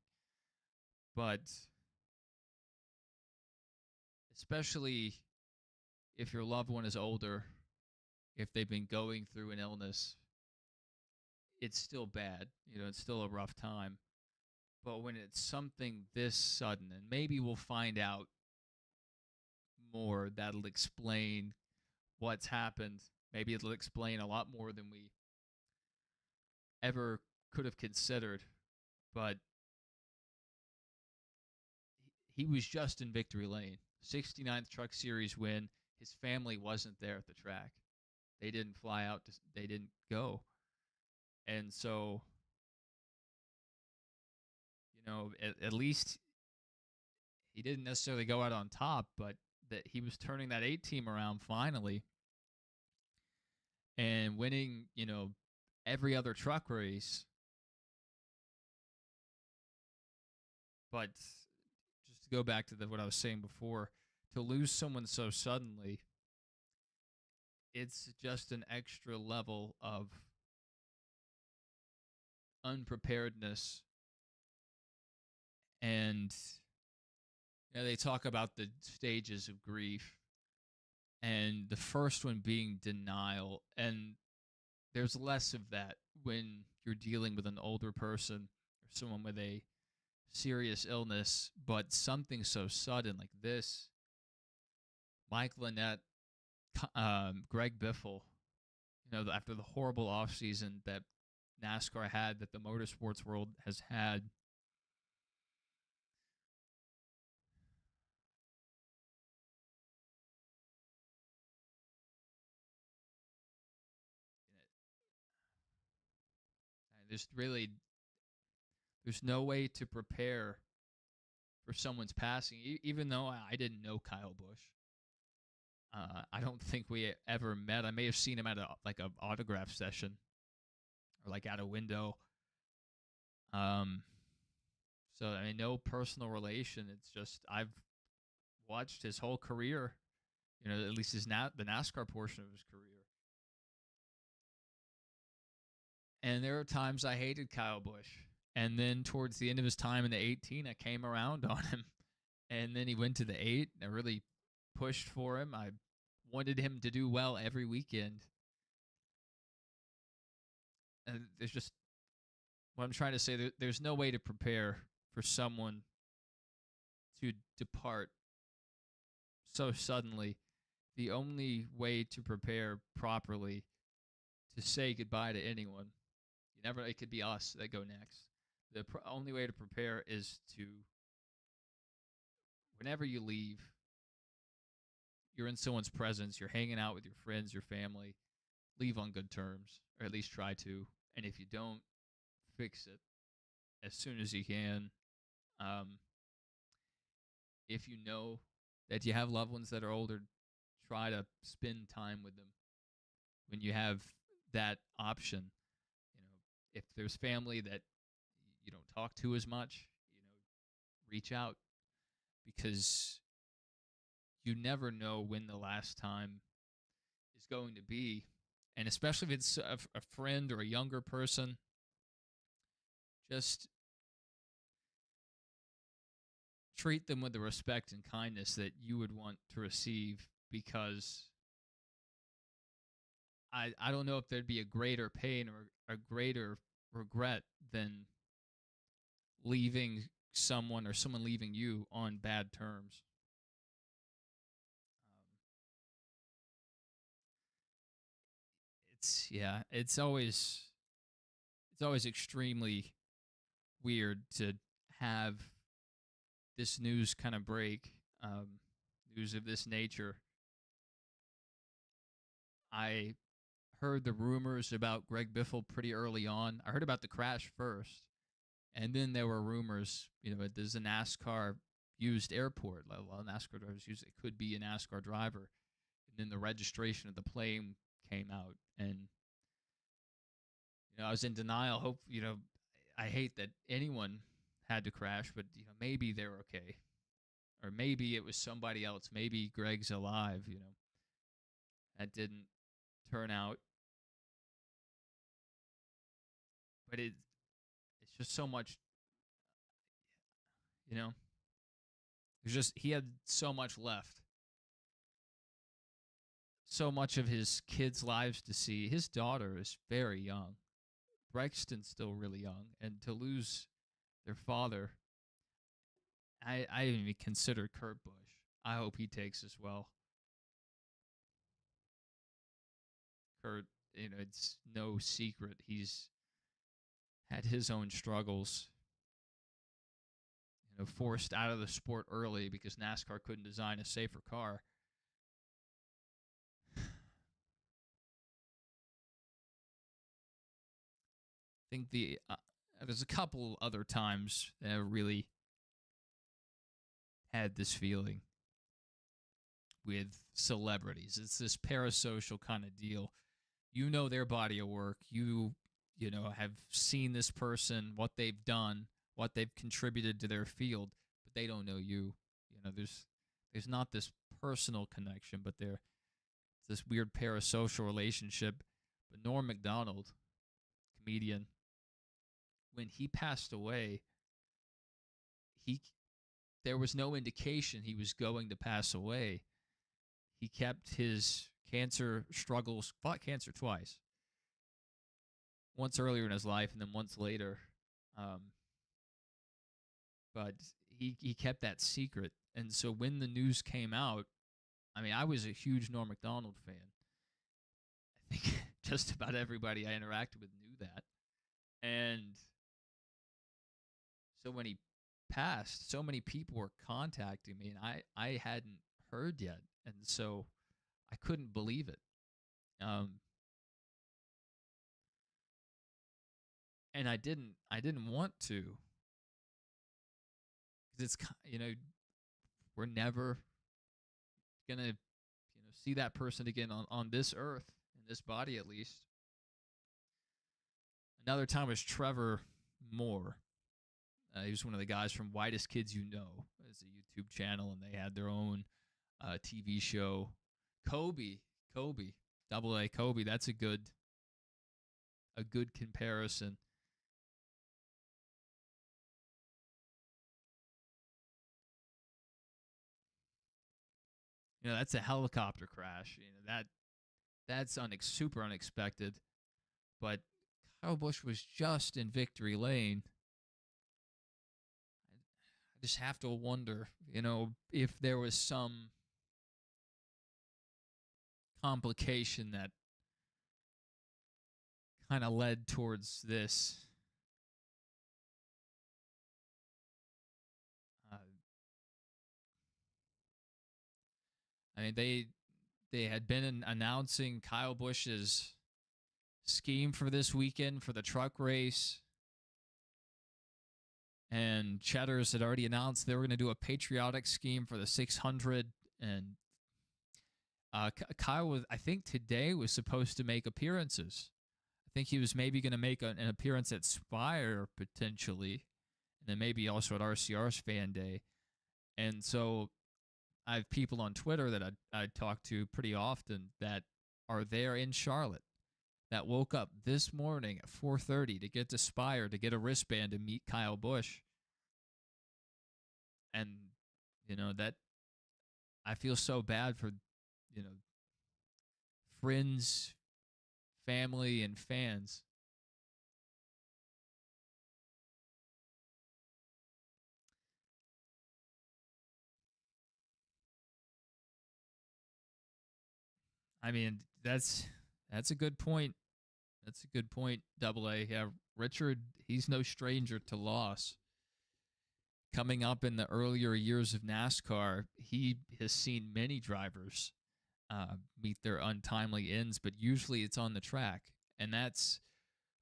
But especially if your loved one is older, if they've been going through an illness, it's still bad. It's still a rough time. But when it's something this sudden, and maybe we'll find out more that'll explain what's happened. Maybe it'll explain a lot more than we ever could have considered. But he was just in victory lane. 69th Truck Series win. His family wasn't there at the track. They didn't fly out. They didn't go. And so, at least he didn't necessarily go out on top, but that he was turning that 8-team around finally and winning, every other truck race. But just to go back to what I was saying before, to lose someone so suddenly, it's just an extra level of unpreparedness And they talk about the stages of grief, and the first one being denial. And there's less of that when you're dealing with an older person or someone with a serious illness, but something so sudden like this. Mike Lynette, Greg Biffle, after the horrible offseason that NASCAR had, that the motorsports world has had, there's no way to prepare for someone's passing. Even though I didn't know Kyle Busch, I don't think we ever met. I may have seen him at an autograph session or like at a window. So I mean, no personal relation. It's just I've watched his whole career. At least the NASCAR portion of his career. And there are times I hated Kyle Busch. And then towards the end of his time in the 18, I came around on him. And then he went to the 8. I really pushed for him. I wanted him to do well every weekend. And there's just, what I'm trying to say, there's no way to prepare for someone to depart so suddenly. The only way to prepare properly to say goodbye to anyone, it could be us that go next. The only way to prepare is to, whenever you leave, you're in someone's presence, you're hanging out with your friends, your family, leave on good terms, or at least try to. And if you don't, fix it as soon as you can. If you know that you have loved ones that are older, try to spend time with them when you have that option. If there's family that you don't talk to as much, reach out, because you never know when the last time is going to be. And especially if it's a friend or a younger person, just treat them with the respect and kindness that you would want to receive, because I don't know if there'd be a greater pain or a greater regret than leaving someone or someone leaving you on bad terms. It's always extremely weird to have this news kind of break, news of this nature. I heard the rumors about Greg Biffle pretty early on. I heard about the crash first, and then there were rumors, there's a NASCAR used airport. A lot of NASCAR drivers use it. Could be a NASCAR driver. And then the registration of the plane came out, and I was in denial. Hope I hate that anyone had to crash, but maybe they're okay, or maybe it was somebody else. Maybe Greg's alive. That didn't turn out, but it's just so much. He had so much left. So much of his kids' lives to see. His daughter is very young. Brexton's still really young. And to lose their father, I even consider Kurt Busch. I hope he takes as well. Kurt, it's no secret he's had his own struggles. Forced out of the sport early because NASCAR couldn't design a safer car. I think there's a couple other times that I really had this feeling with celebrities. It's this parasocial kind of deal. Their body of work. Have seen this person, what they've done, what they've contributed to their field, but they don't know you. There's not this personal connection, but there's this weird parasocial relationship. But Norm Macdonald, comedian, when he passed away, there was no indication he was going to pass away. He kept his cancer struggles, fought cancer twice. Once earlier in his life and then once later. But he kept that secret. And so when the news came out, I mean, I was a huge Norm Macdonald fan. I think just about everybody I interacted with knew that. And so when he passed, so many people were contacting me, and I hadn't heard yet. And so I couldn't believe it. And I didn't want to. Because it's, we're never going to, see that person again on this earth, in this body at least. Another time was Trevor Moore. He was one of the guys from Whitest Kids You Know. It's a YouTube channel, and they had their own TV show. Kobe, Double A Kobe. That's a good comparison. That's a helicopter crash. That's super unexpected. But Kyle Busch was just in victory lane. I just have to wonder, if there was some complication that kind of led towards this. I mean, they had been announcing Kyle Busch's scheme for this weekend for the truck race. And Cheddar's had already announced they were going to do a patriotic scheme for the 600. And Kyle, I think today, was supposed to make appearances. I think he was maybe going to make an appearance at Spire, potentially. And then maybe also at RCR's Fan Day. And so I have people on Twitter that I talk to pretty often that are there in Charlotte, that woke up this morning at 4:30 to get to Spire to get a wristband to meet Kyle Busch. And, that I feel so bad for, friends, family, and fans. I mean, that's a good point. That's a good point, Double A. Yeah, Richard, he's no stranger to loss. Coming up in the earlier years of NASCAR, he has seen many drivers meet their untimely ends, but usually it's on the track. And that's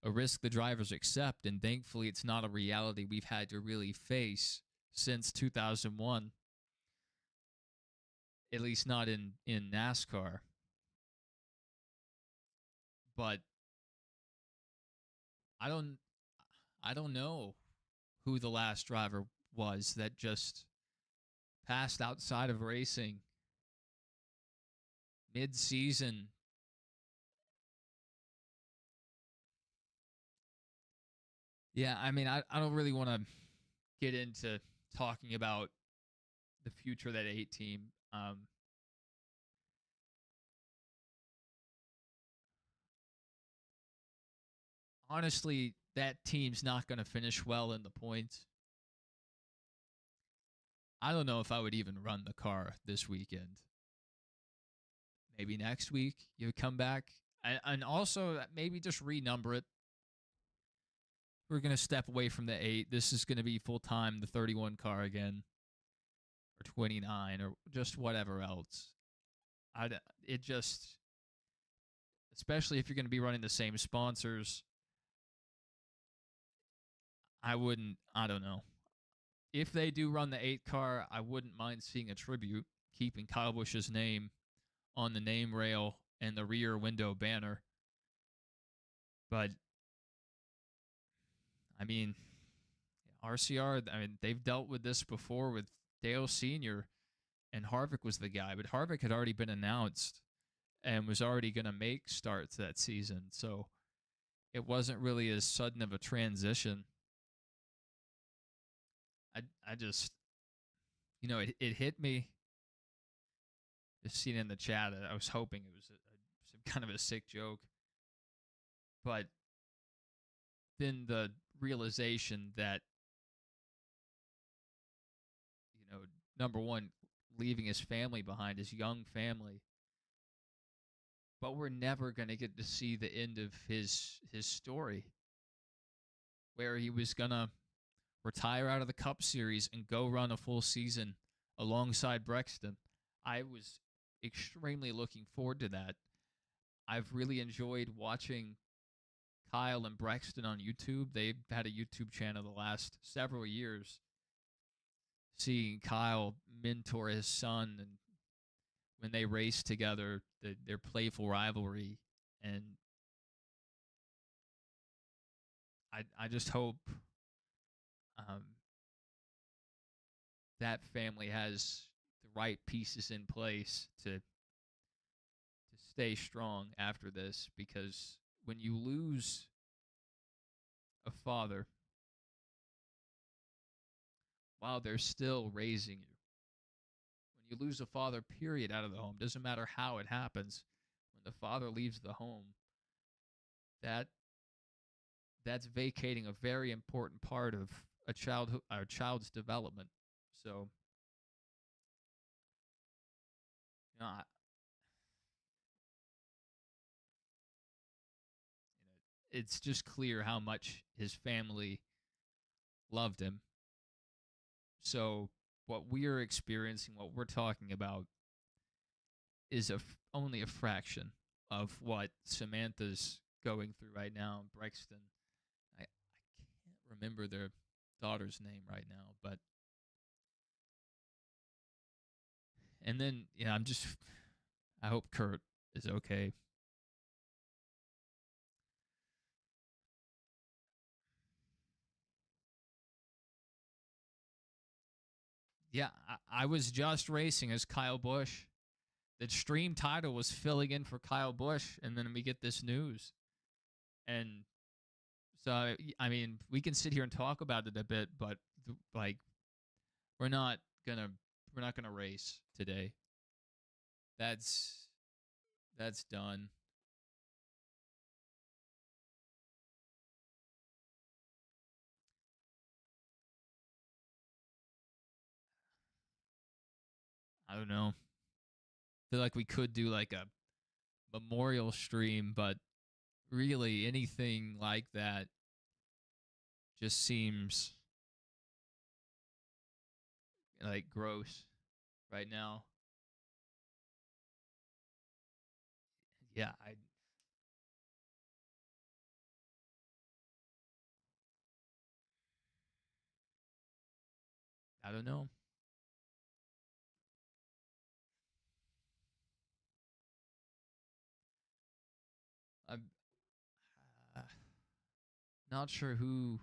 a risk the drivers accept, and thankfully it's not a reality we've had to really face since 2001, at least not in NASCAR. But I don't know who the last driver was that just passed outside of racing mid-season. Yeah, I mean, I don't really want to get into talking about the future of that 8 team. Honestly, that team's not going to finish well in the points. I don't know if I would even run the car this weekend. Maybe next week you come back. And also maybe just renumber it. We're going to step away from the 8. This is going to be full-time, the 31 car again. Or 29, or just whatever else. It just, especially if you're going to be running the same sponsors, I don't know. If they do run the 8 car, I wouldn't mind seeing a tribute, keeping Kyle Busch's name on the name rail and the rear window banner. But, I mean, RCR, they've dealt with this before with Dale Sr., and Harvick was the guy. But Harvick had already been announced and was already going to make starts that season. So it wasn't really as sudden of a transition. I just, it hit me. Just seeing in the chat, I was hoping it was some kind of a sick joke, but then the realization that, number one, leaving his family behind, his young family, but we're never going to get to see the end of his story, where he was going to retire out of the Cup Series and go run a full season alongside Brexton. I was extremely looking forward to that. I've really enjoyed watching Kyle and Brexton on YouTube. They've had a YouTube channel the last several years. Seeing Kyle mentor his son, and when they race together, their playful rivalry, and I just hope that family has the right pieces in place to stay strong after this, because when you lose a father while they're still raising you, when you lose a father, period, out of the home, doesn't matter how it happens, when the father leaves the home, that's vacating a very important part of a child's development. So, it's just clear how much his family loved him. So what we're experiencing, what we're talking about, is only a fraction of what Samantha's going through right now. Brexton, I can't remember their daughter's name right now, but and then I hope Kurt is okay. Yeah, I was just racing as Kyle Busch. The stream title was filling in for Kyle Busch, and then we get this news. And so, I mean, we can sit here and talk about it a bit, but we're not gonna race today. That's done. I don't know. Feel like we could do like a memorial stream, but really anything like that just seems like gross right now. Yeah, I don't know. I'm uh, not sure who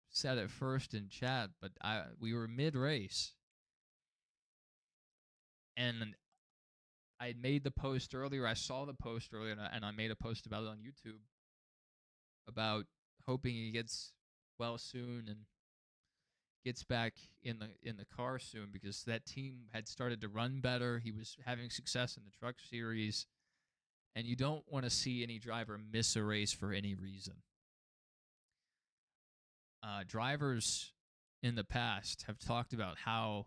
said it first in chat, but we were mid race, and I had made the post earlier. I saw the post earlier, and I made a post about it on YouTube about hoping he gets well soon and gets back in the car soon, because that team had started to run better. He was having success in the truck series, and you don't want to see any driver miss a race for any reason. Drivers in the past have talked about how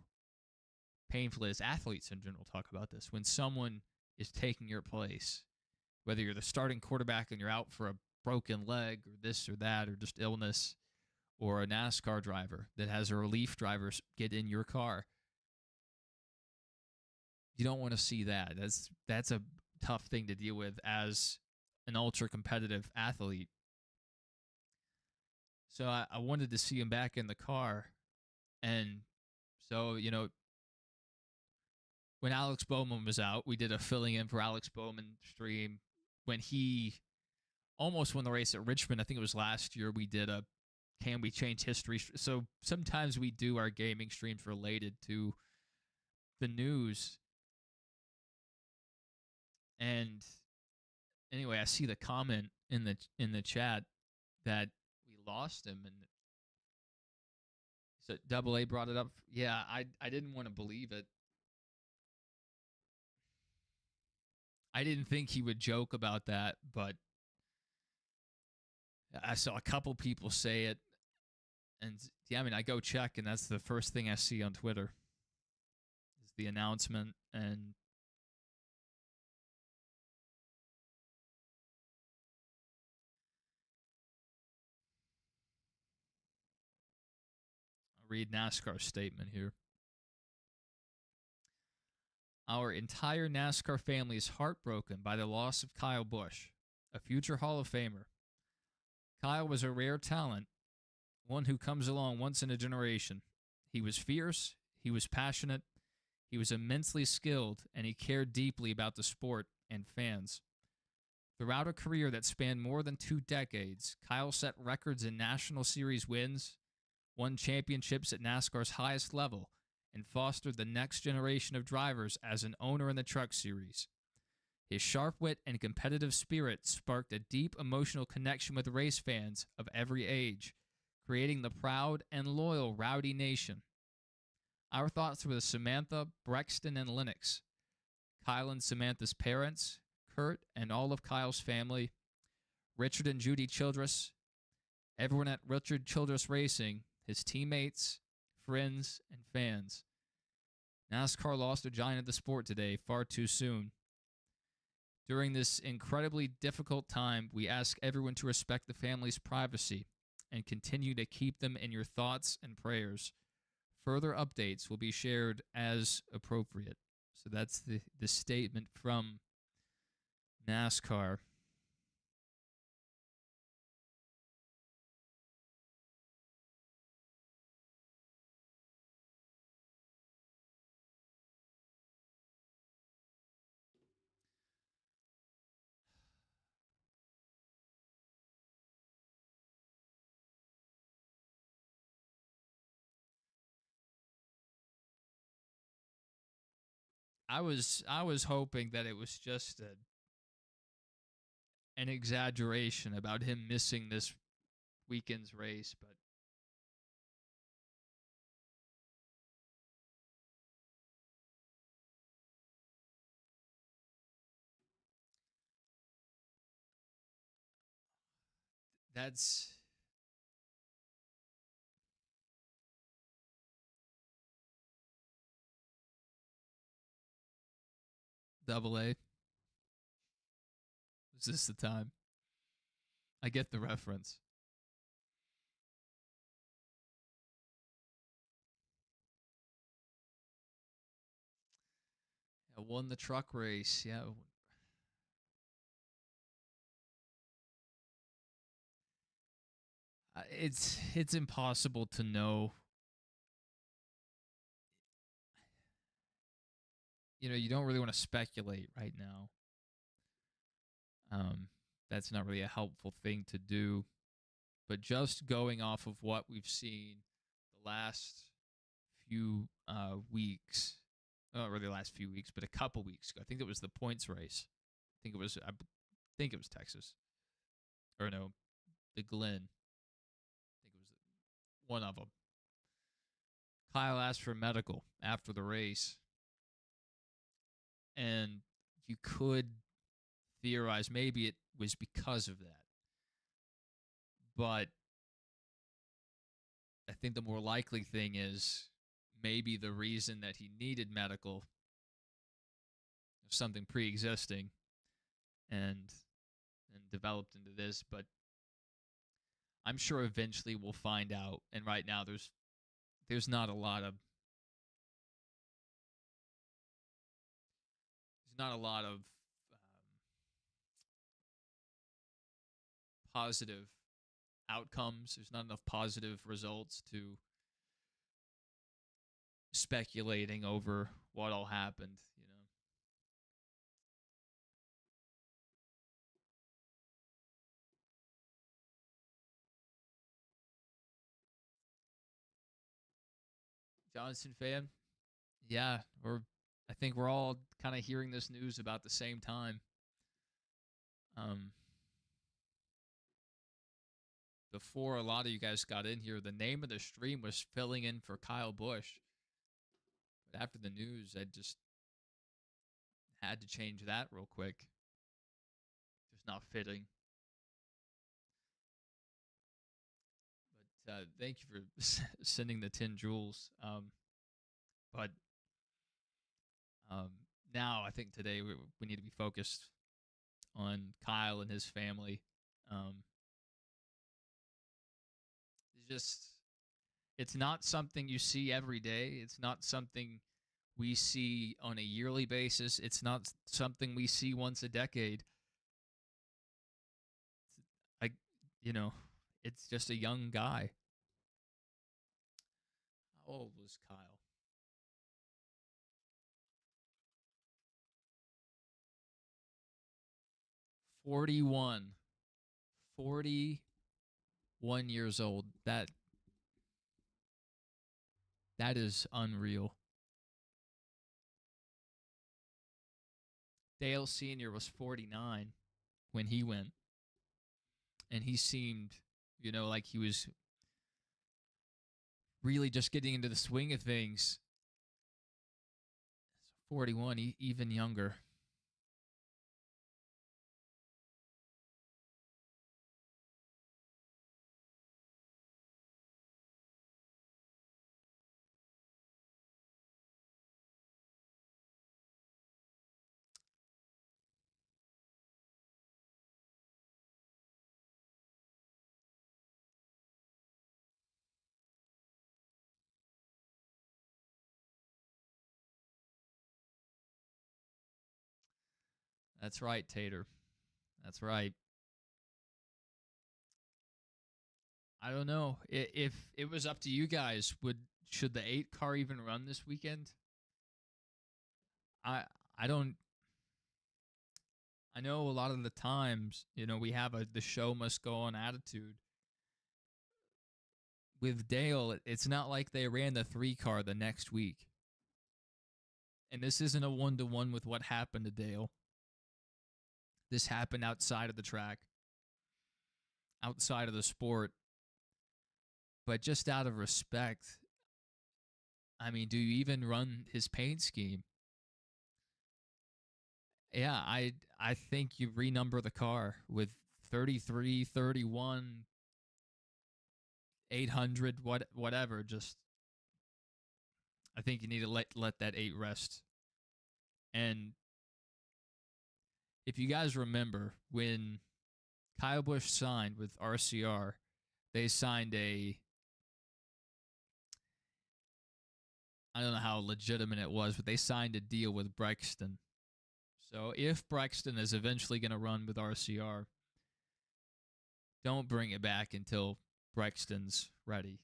painful it is. Athletes in general talk about this. When someone is taking your place, whether you're the starting quarterback and you're out for a broken leg or this or that or just illness, or a NASCAR driver that has a relief driver get in your car, you don't want to see that. That's a tough thing to deal with as an ultra competitive athlete. So I wanted to see him back in the car. And so, when Alex Bowman was out, we did a filling in for Alex Bowman stream. When he almost won the race at Richmond, I think it was last year, we did a Can We Change History? So sometimes we do our gaming streams related to the news. And anyway, I see the comment in the chat that we lost him, and So Double A brought it up. Yeah, I didn't want to believe it. I didn't think he would joke about that, but I saw a couple people say it, and yeah, I mean, I go check, and that's the first thing I see on Twitter is the announcement, and I'll read NASCAR's statement here. Our entire NASCAR family is heartbroken by the loss of Kyle Busch, a future Hall of Famer. Kyle was a rare talent, one who comes along once in a generation. He was fierce, he was passionate, he was immensely skilled, and he cared deeply about the sport and fans. Throughout a career that spanned more than 2 decades, Kyle set records in National Series wins, won championships at NASCAR's highest level, and fostered the next generation of drivers as an owner in the Truck Series. His sharp wit and competitive spirit sparked a deep emotional connection with race fans of every age, creating the proud and loyal Rowdy Nation. Our thoughts were with Samantha, Brexton, and Lennox, Kyle and Samantha's parents, Kurt, and all of Kyle's family, Richard and Judy Childress, everyone at Richard Childress Racing, his teammates, friends, and fans. NASCAR lost a giant of the sport today, far too soon. During this incredibly difficult time, we ask everyone to respect the family's privacy and continue to keep them in your thoughts and prayers. Further updates will be shared as appropriate. So that's the statement from NASCAR. I was hoping that it was just an exaggeration about him missing this weekend's race, but that's Double A. Is this the time? I get the reference. I won the truck race. Yeah. It's impossible to know. You know, you don't really want to speculate right now. That's not really a helpful thing to do. But just going off of what we've seen the last few weeks, not really the last few weeks, but a couple weeks ago. I think it was the points race. I think it was Texas, or no, the Glen. I think it was one of them. Kyle asked for medical after the race, and you could theorize maybe it was because of that. But I think the more likely thing is maybe the reason that he needed medical was something pre-existing and developed into this. But I'm sure eventually we'll find out. And right now there's not a lot of positive outcomes. There's not enough positive results to speculating over what all happened, you know. Johnson fan? Yeah, I think we're all kind of hearing this news about the same time. before a lot of you guys got in here, the name of the stream was filling in for Kyle Busch. But after the news, I just had to change that real quick. Just not fitting. But thank you for sending the 10 jewels. But now I think today we need to be focused on Kyle and his family. It's not something you see every day. It's not something we see on a yearly basis. It's not something we see once a decade. It's just a young guy. How old was Kyle? 41. 41 years old. That is unreal. Dale Sr. was 49 when he went. And he seemed, like he was really just getting into the swing of things. 41, even younger. That's right, Tater. That's right. I don't know. If it was up to you guys, should the 8 car even run this weekend? I don't. I know a lot of the times, we have the show must go on attitude. With Dale, it's not like they ran the 3 car the next week. And this isn't a 1-to-1 with what happened to Dale. This happened outside of the track, outside of the sport. But just out of respect, I mean, do you even run his paint scheme? Yeah, I think you renumber the car with 33, 31, 800, whatever. Just, I think you need to let that 8 rest. And if you guys remember, when Kyle Busch signed with RCR, they signed I don't know how legitimate it was, but they signed a deal with Brexton. So if Brexton is eventually going to run with RCR, don't bring it back until Brexton's ready.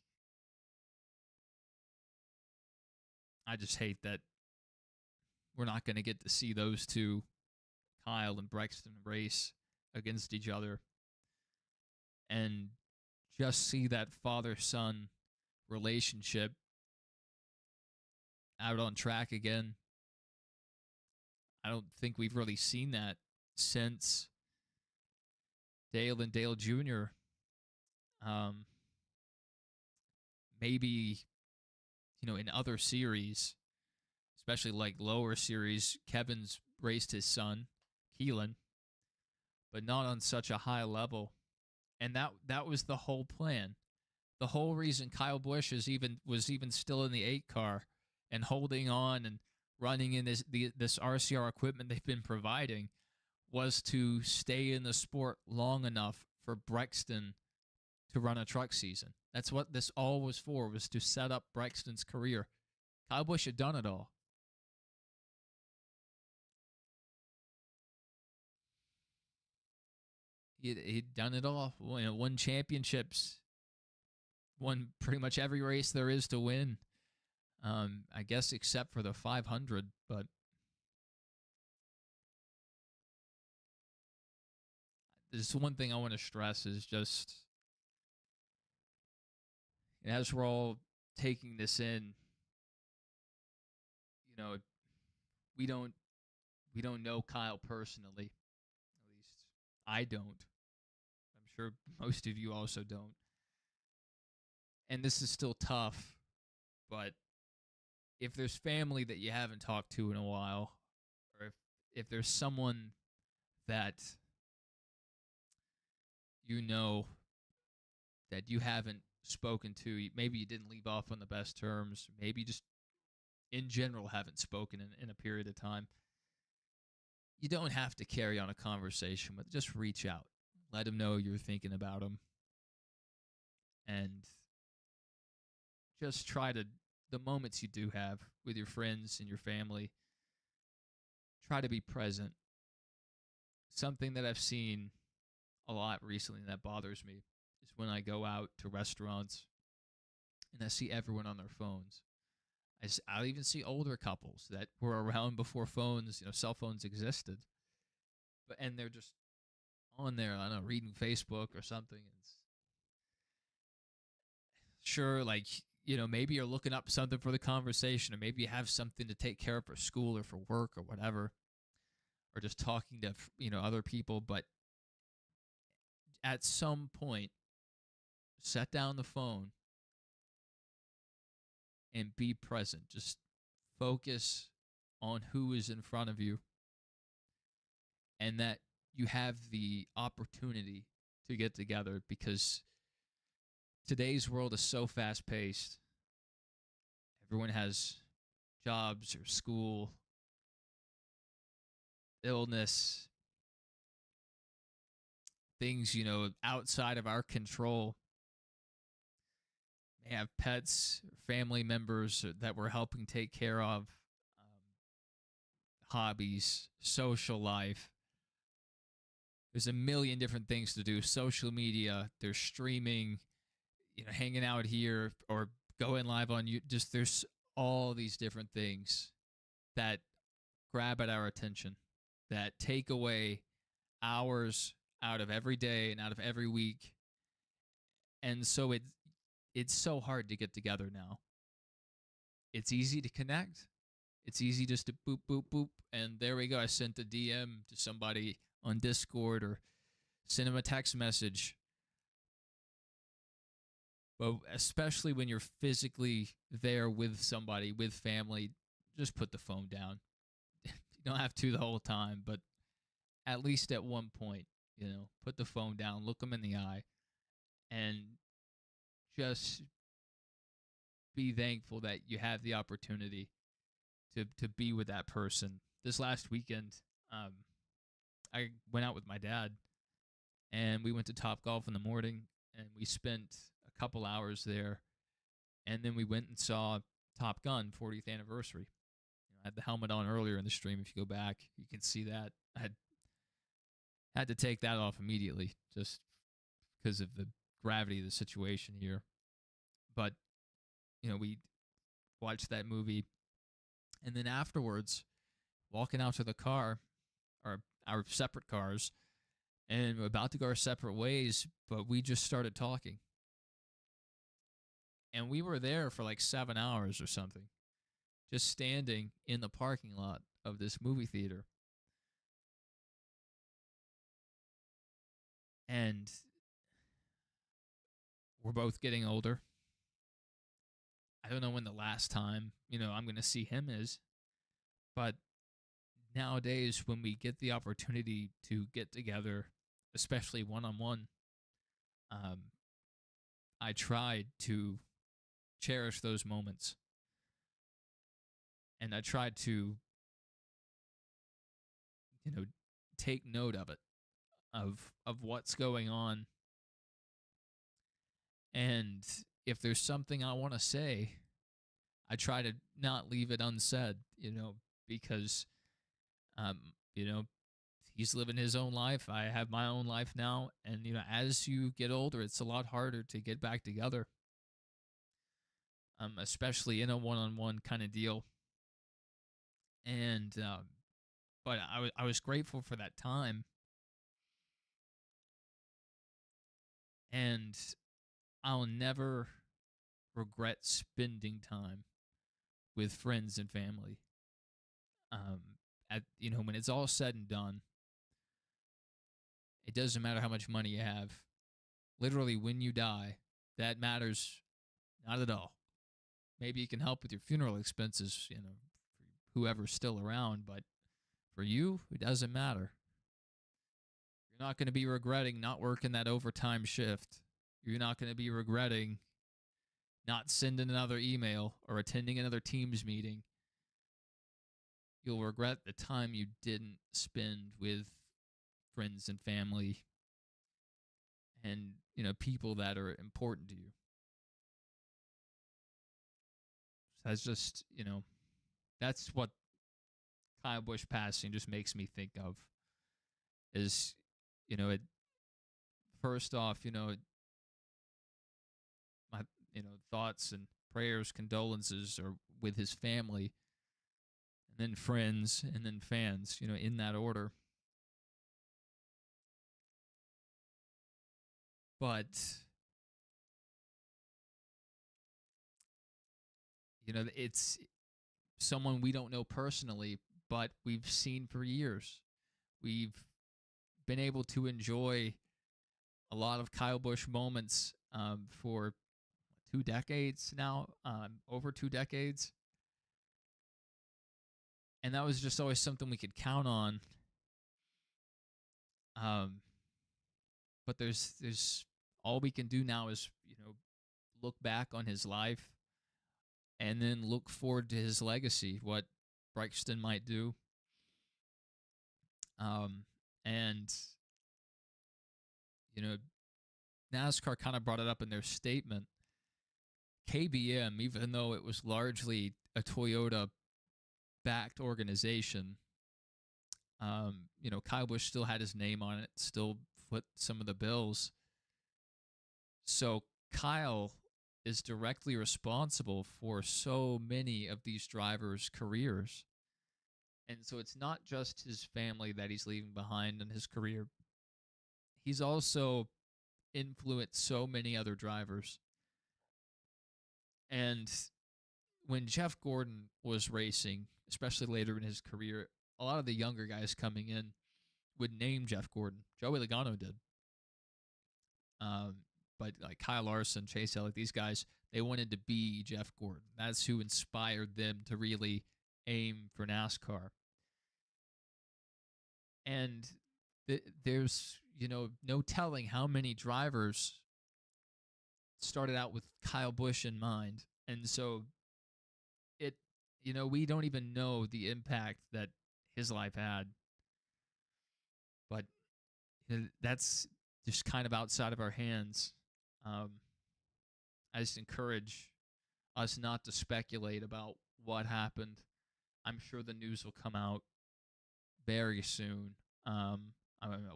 I just hate that we're not going to get to see those two, Kyle and Brexton, race against each other and just see that father-son relationship out on track again. I don't think we've really seen that since Dale and Dale Jr. Maybe, in other series, especially like lower series, Kevin's raced his son, Keelan, but not on such a high level. And that was the whole plan. The whole reason Kyle Busch was even still in the 8 car and holding on and running in this RCR equipment they've been providing was to stay in the sport long enough for Brexton to run a truck season. That's what this all was for, was to set up Brexton's career. Kyle Busch had done it all. He'd done it all. Won championships. Won pretty much every race there is to win. I guess except for the 500, but there's one thing I want to stress is just, as we're all taking this in, we don't know Kyle personally. At least I don't. I'm sure most of you also don't. And this is still tough, but if there's family that you haven't talked to in a while, or if there's someone that you know that you haven't spoken to, maybe you didn't leave off on the best terms, maybe you just in general haven't spoken in a period of time, you don't have to carry on a conversation with. Just reach out, let them know you're thinking about them, and just try to, the moments you do have with your friends and your family, try to be present. Something that I've seen a lot recently that bothers me is when I go out to restaurants and I see everyone on their phones. I'll even see older couples that were around before phones, cell phones existed, and they're just on there, I don't know, reading Facebook or something. It's sure, like, maybe you're looking up something for the conversation, or maybe you have something to take care of for school or for work or whatever, or just talking to, other people. But at some point, set down the phone and be present. Just focus on who is in front of you, and that you have the opportunity to get together, because today's world is so fast paced. Everyone has jobs or school, illness, things, outside of our control. May have pets, family members that we're helping take care of, hobbies, social life. There's a million different things to do. Social media, there's streaming, hanging out here or going live on you. Just there's all these different things that grab at our attention, that take away hours out of every day and out of every week. And so it's so hard to get together now. It's easy to connect. It's easy just to boop, boop, boop, and there we go. I sent a DM to somebody on Discord or send them a text message. But especially when you're physically there with somebody, with family, just put the phone down. You don't have to the whole time, but at least at one point, put the phone down, look them in the eye, and just be thankful that you have the opportunity to be with that person. This last weekend, I went out with my dad, and we went to Topgolf in the morning, and we spent a couple hours there, and then we went and saw Top Gun 40th anniversary. I had the helmet on earlier in the stream. If you go back, you can see that. I had to take that off immediately just because of the gravity of the situation here. But, we watched that movie, and then afterwards, walking out to the car, or our separate cars, and we're about to go our separate ways, but we just started talking. And we were there for like 7 hours or something, just standing in the parking lot of this movie theater. And we're both getting older. I don't know when the last time, I'm going to see him is, but nowadays when we get the opportunity to get together, especially one-on-one, I tried to cherish those moments. And I tried to, take note of it, of what's going on. And if there's something I want to say, I try to not leave it unsaid, because, he's living his own life. I have my own life now. And, as you get older, it's a lot harder to get back together, especially in a one-on-one kind of deal. And, but I was grateful for that time. And I'll never regret spending time with friends and family. When it's all said and done, it doesn't matter how much money you have. literally when you die, that matters not at all. Maybe it can help with your funeral expenses, for whoever's still around, but for you, it doesn't matter. You're not going to be regretting not working that overtime shift. You're not going to be regretting not sending another email or attending another Teams meeting. You'll regret the time you didn't spend with friends and family and, people that are important to you. That's just, that's what Kyle Busch passing just makes me think of is, it first off, my, thoughts and prayers, condolences are with his family, and then friends, and then fans, in that order. But, it's someone we don't know personally, but we've seen for years. We've been able to enjoy a lot of Kyle Busch moments for 2 decades now, over 2 decades. And that was just always something we could count on. But there's all we can do now is, look back on his life and then look forward to his legacy, what Brixton might do. And, NASCAR kind of brought it up in their statement. KBM, even though it was largely a Toyota-backed organization, Kyle Busch still had his name on it, still foot some of the bills. So Kyle is directly responsible for so many of these drivers' careers. And so it's not just his family that he's leaving behind in his career. He's also influenced so many other drivers. And when Jeff Gordon was racing, especially later in his career, a lot of the younger guys coming in would name Jeff Gordon. Joey Logano did. But like Kyle Larson, Chase Elliott, these guys, they wanted to be Jeff Gordon. That's who inspired them to really aim for NASCAR. And there's, no telling how many drivers started out with Kyle Busch in mind. And so we don't even know the impact that his life had. But that's just kind of outside of our hands. I just encourage us not to speculate about what happened. I'm sure the news will come out very soon. I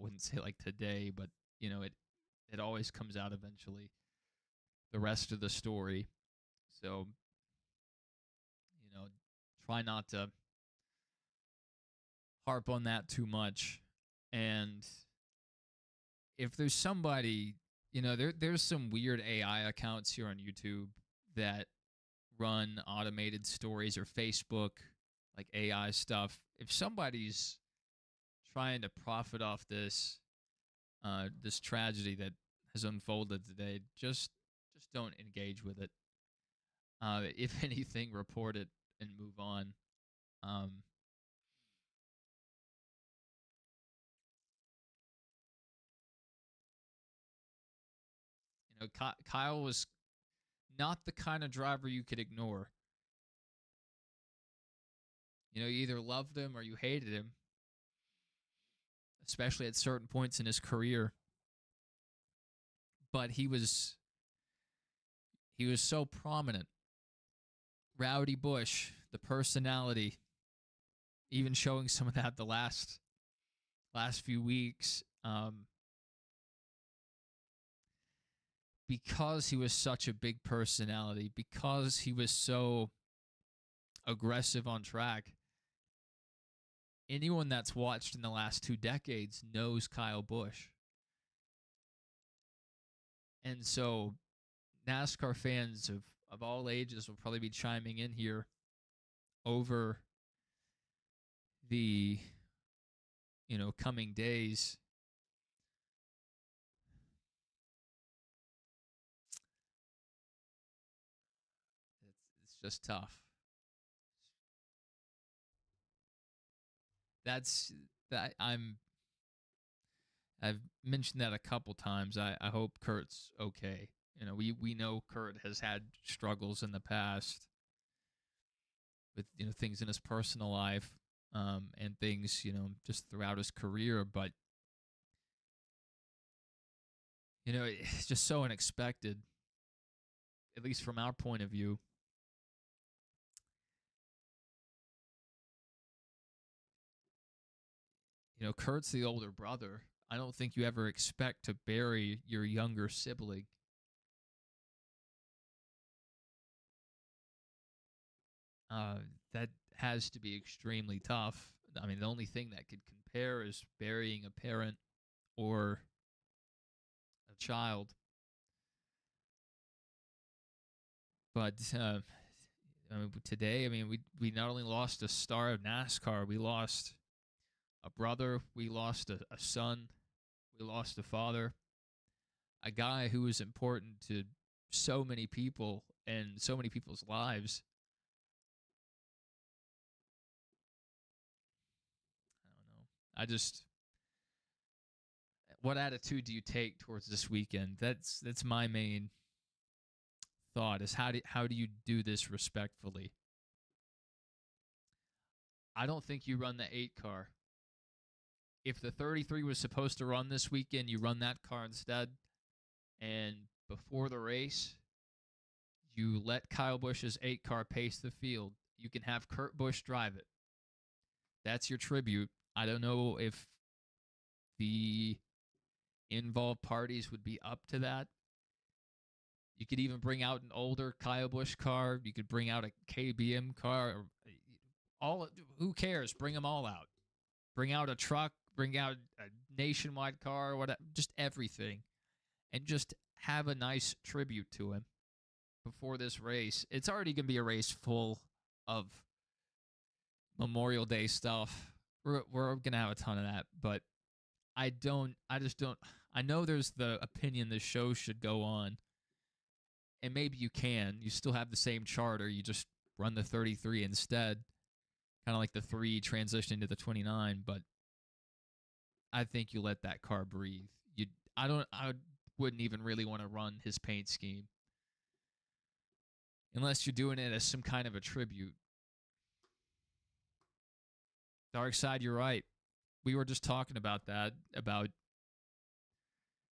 wouldn't say like today, but it always comes out eventually. The rest of the story. So, try not to harp on that too much. And if there's somebody, there's some weird AI accounts here on YouTube that run automated stories, or Facebook, like AI stuff. If somebody's trying to profit off this tragedy that has unfolded today, just don't engage with it. If anything, report it and move on. Kyle was not the kind of driver you could ignore. You either loved him or you hated him, especially at certain points in his career. But he was so prominent. Rowdy Busch, the personality, even showing some of that the last few weeks. Because he was such a big personality, because he was so aggressive on track, anyone that's watched in the last 2 decades knows Kyle Busch. And so NASCAR fans of all ages will probably be chiming in here over the coming days. just tough. That's that I've mentioned that a couple times. I hope Kurt's okay. We know Kurt has had struggles in the past with things in his personal life, and things just throughout his career. But it's just so unexpected, at least from our point of view. Kurt's the older brother. I don't think you ever expect to bury your younger sibling. That has to be extremely tough. I mean, the only thing that could compare is burying a parent or a child. But today, we not only lost a star of NASCAR, we lost a brother, we lost a son, we lost a father, a guy who was important to so many people and so many people's lives. I don't know. What attitude do you take towards this weekend? That's my main thought, is how do you do this respectfully? I don't think you run the 8 car. If the 33 was supposed to run this weekend, you run that car instead. And before the race, you let Kyle Busch's 8 car pace the field. You can have Kurt Busch drive it. That's your tribute. I don't know if the involved parties would be up to that. You could even bring out an older Kyle Busch car. You could bring out a KBM car. Who cares? Bring them all out. Bring out a truck. Bring out a nationwide car. Whatever, just everything, and just have a nice tribute to him before this race. It's already going to be a race full of Memorial Day stuff. We're going to have a ton of that, but I just don't. I know there's the opinion the show should go on, and maybe you can. You still have the same charter. You just run the 33 instead, kind of like the 3 transitioning to the 29. But I think you let that car breathe. I wouldn't even really want to run his paint scheme unless you're doing it as some kind of a tribute. Dark Side, you're right. We were just talking about that. About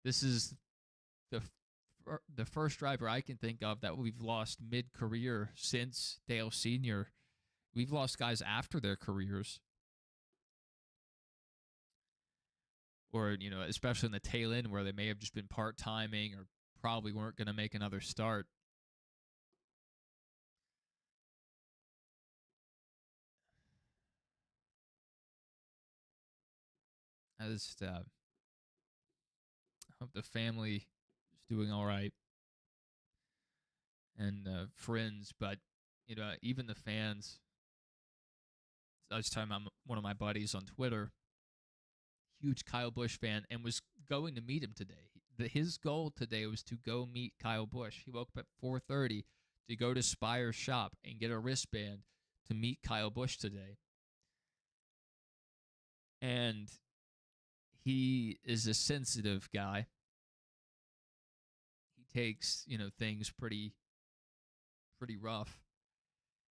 this is the first driver I can think of that we've lost mid-career since Dale Sr. We've lost guys after their careers. Or, especially in the tail end where they may have just been part-timing or probably weren't going to make another start. I just hope the family is doing all right and friends, but even the fans. I was talking about one of my buddies on Twitter, huge Kyle Busch fan, and was going to meet him today. His goal today was to go meet Kyle Busch. He woke up at 4:30 to go to Spire's shop and get a wristband to meet Kyle Busch today. And he is a sensitive guy. He takes, things pretty rough.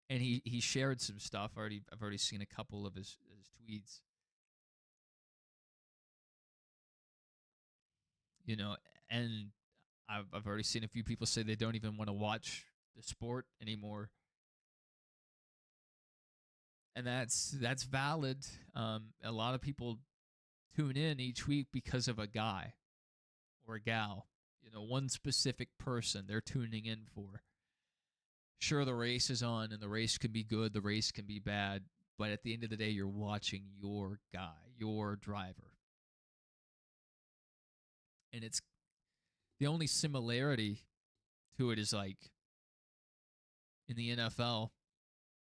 And he shared some stuff. I've already seen a couple of his tweets. And I've already seen a few people say they don't even want to watch the sport anymore. And that's valid. A lot of people tune in each week because of a guy or a gal, one specific person they're tuning in for. Sure, the race is on, and the race can be good, the race can be bad, but at the end of the day, you're watching your guy, your driver. And it's the only similarity to it is like in the NFL,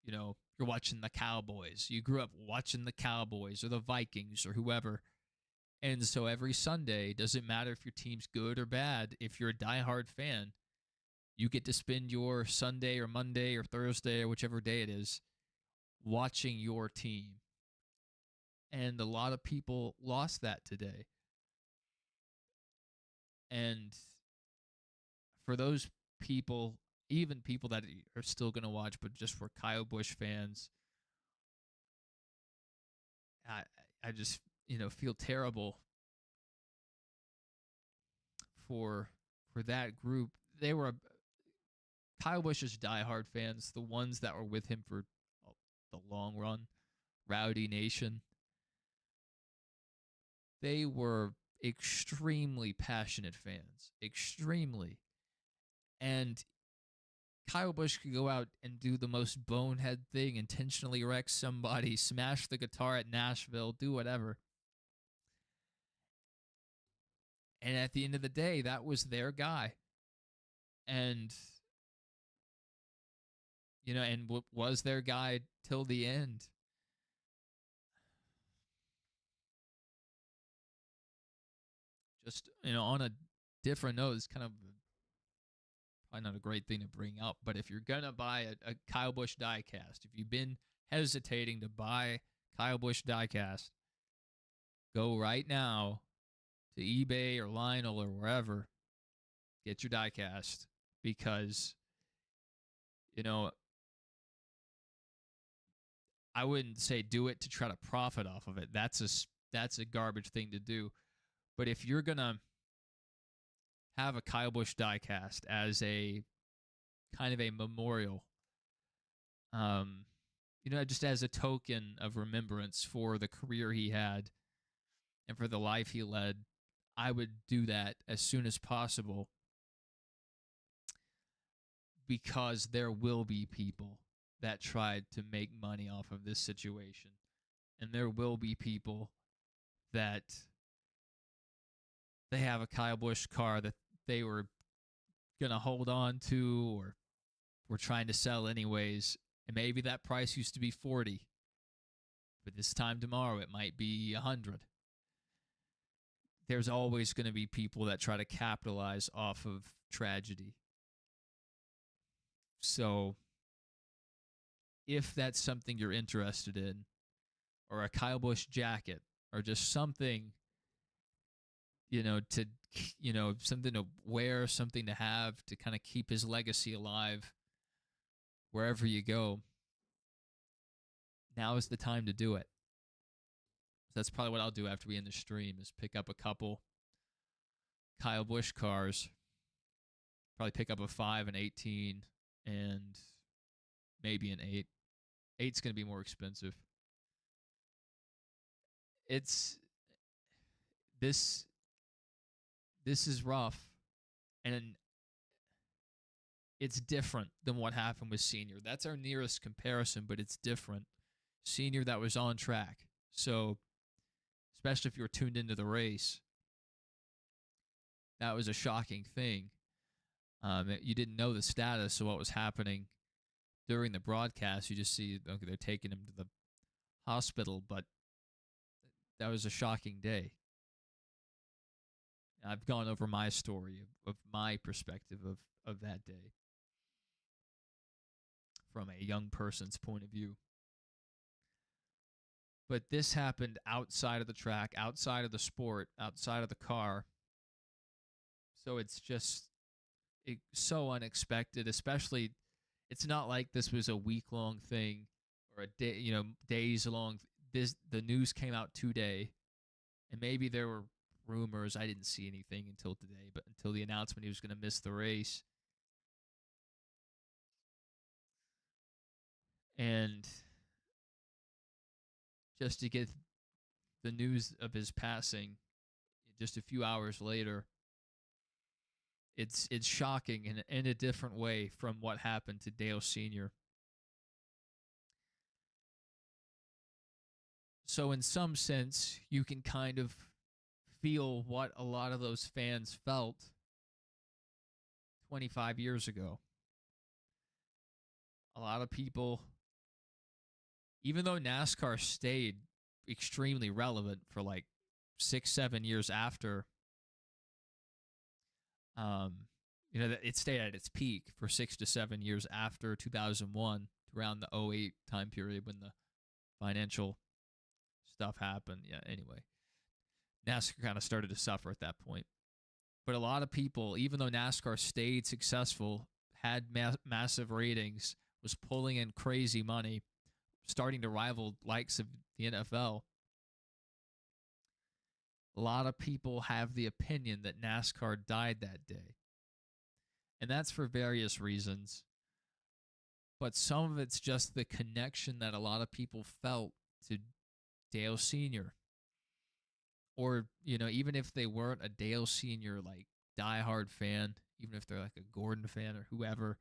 you're watching the Cowboys. You grew up watching the Cowboys or the Vikings or whoever. And so every Sunday, doesn't matter if your team's good or bad, if you're a diehard fan, You get to spend your Sunday or Monday or Thursday or whichever day it is watching your team. And a lot of people lost that today. And for those people, even people that are still going to watch, but just for Kyle Busch fans, I just, feel terrible for that group. They were Kyle Busch's diehard fans, the ones that were with him for the long run, Rowdy Nation. They were extremely passionate fans, extremely. And Kyle Busch could go out and do the most bonehead thing, intentionally wreck somebody, smash the guitar at Nashville, do whatever. And at the end of the day, that was their guy. And, and was their guy till the end. Just, on a different note, it's kind of probably not a great thing to bring up, but if you're going to buy a Kyle Busch diecast, if you've been hesitating to buy Kyle Busch diecast, go right now to eBay or Lionel or wherever, get your diecast, because, I wouldn't say do it to try to profit off of it. That's a garbage thing to do. But if you're going to have a Kyle Busch diecast as a kind of a memorial, just as a token of remembrance for the career he had and for the life he led, I would do that as soon as possible, because there will be people that tried to make money off of this situation. And there will be people that they have a Kyle Busch car that they were going to hold on to or were trying to sell anyways. And maybe that price used to be 40. But this time tomorrow, it might be 100. There's always going to be people that try to capitalize off of tragedy. So if that's something you're interested in, or a Kyle Busch jacket, or just something, something to wear, something to have to kind of keep his legacy alive wherever you go, now is the time to do it. So that's probably what I'll do after we end the stream, is pick up a couple Kyle Busch cars. Probably pick up a 5, an 18, and maybe an 8. 8's going to be more expensive. This is rough, and it's different than what happened with Senior. That's our nearest comparison, but it's different. Senior, that was on track. So, especially if you were tuned into the race, that was a shocking thing. You didn't know the status of what was happening during the broadcast. You just see, okay, they're taking him to the hospital, but that was a shocking day. I've gone over my story of my perspective of that day from a young person's point of view. But this happened outside of the track, outside of the sport, outside of the car. So it's just so unexpected, especially it's not like this was a week-long thing or a day, days-long. The news came out today, and maybe there were rumors. I didn't see anything until today, but until the announcement he was going to miss the race. And just to get the news of his passing just a few hours later, it's shocking in a different way from what happened to Dale Sr. So in some sense, you can kind of feel what a lot of those fans felt 25 years ago. A lot of people, even though NASCAR stayed extremely relevant for like 6-7 years after that it stayed at its peak for 6 to 7 years after 2001, around the '08 time period when the financial stuff happened. Yeah, anyway, NASCAR kind of started to suffer at that point. But a lot of people, even though NASCAR stayed successful, had massive ratings, was pulling in crazy money, starting to rival likes of the NFL, a lot of people have the opinion that NASCAR died that day. And that's for various reasons. But some of it's just the connection that a lot of people felt to Dale Sr. Or, even if they weren't a Dale Sr. like diehard fan, even if they're like a Gordon fan or whoever,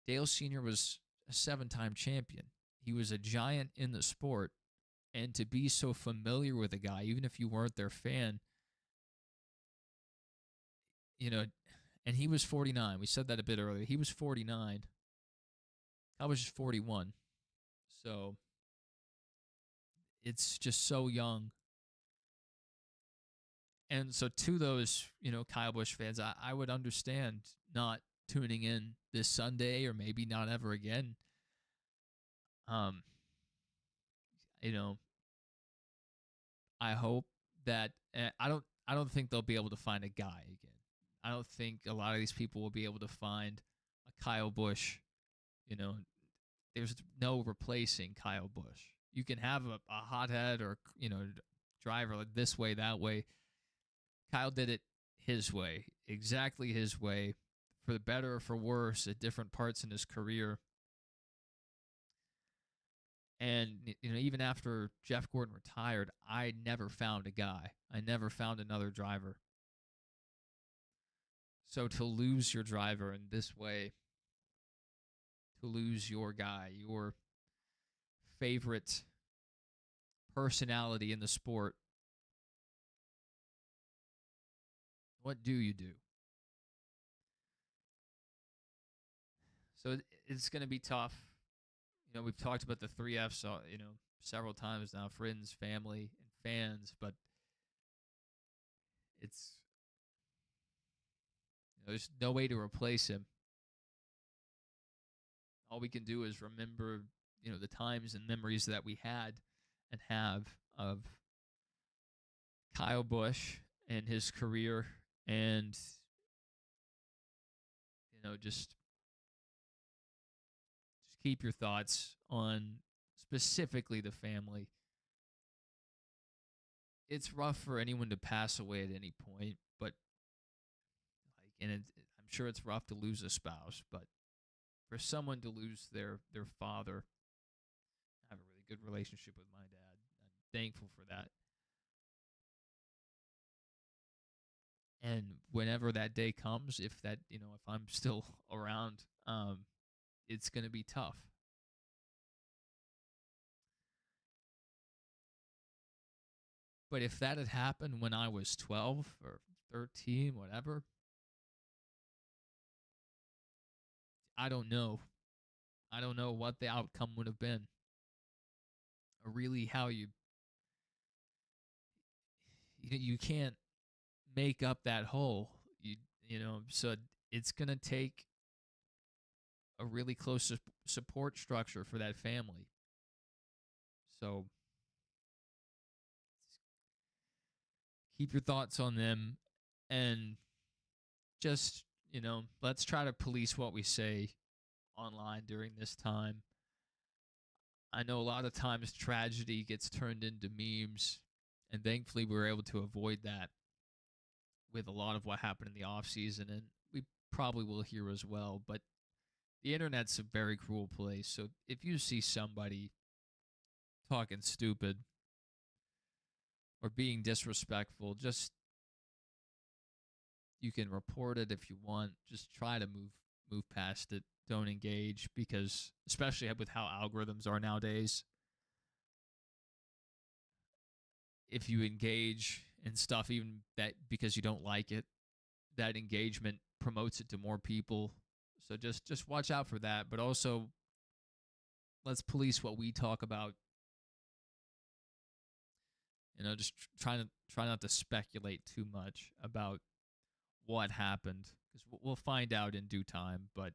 Dale Sr. was a 7-time champion. He was a giant in the sport. And to be so familiar with a guy, even if you weren't their fan, and he was 49. We said that a bit earlier. He was 49. I was just 41. So it's just so young. And so to those, Kyle Busch fans, I would understand not tuning in this Sunday or maybe not ever again. I hope that I don't think they'll be able to find a guy again. I don't think a lot of these people will be able to find a Kyle Busch. There's no replacing Kyle Busch. You can have a hothead or driver like this way, that way. Kyle did it his way, exactly his way, for the better or for worse at different parts in his career. And, even after Jeff Gordon retired, I never found a guy. I never found another driver. So to lose your driver in this way, to lose your guy, your favorite personality in the sport, what do you do? So it's going to be tough. We've talked about the 3 Fs, several times now, friends, family, and fans, but there's no way to replace him. All we can do is remember, the times and memories that we had and have of Kyle Busch and his career, and just keep your thoughts on specifically the family. It's rough for anyone to pass away at any point, but I'm sure it's rough to lose a spouse, but for someone to lose their father, I have a really good relationship with my dad. I'm thankful for that. And whenever that day comes, if I'm still around, it's going to be tough. But if that had happened when I was 12 or 13, whatever, I don't know. I don't know what the outcome would have been. Or really how you can't make up that hole. So it's going to take a really close support structure for that family. So keep your thoughts on them, and just, let's try to police what we say online during this time. I know a lot of times tragedy gets turned into memes, and thankfully we were able to avoid that with a lot of what happened in the off season, and we probably will here as well. But the internet's a very cruel place, so if you see somebody talking stupid or being disrespectful, you can report it if you want. Just try to move past it. Don't engage, because especially with how algorithms are nowadays, if you engage in stuff, even that because you don't like it, that engagement promotes it to more people. So just watch out for that. But also, let's police what we talk about. Just try not to speculate too much about what happened, because we'll find out in due time. But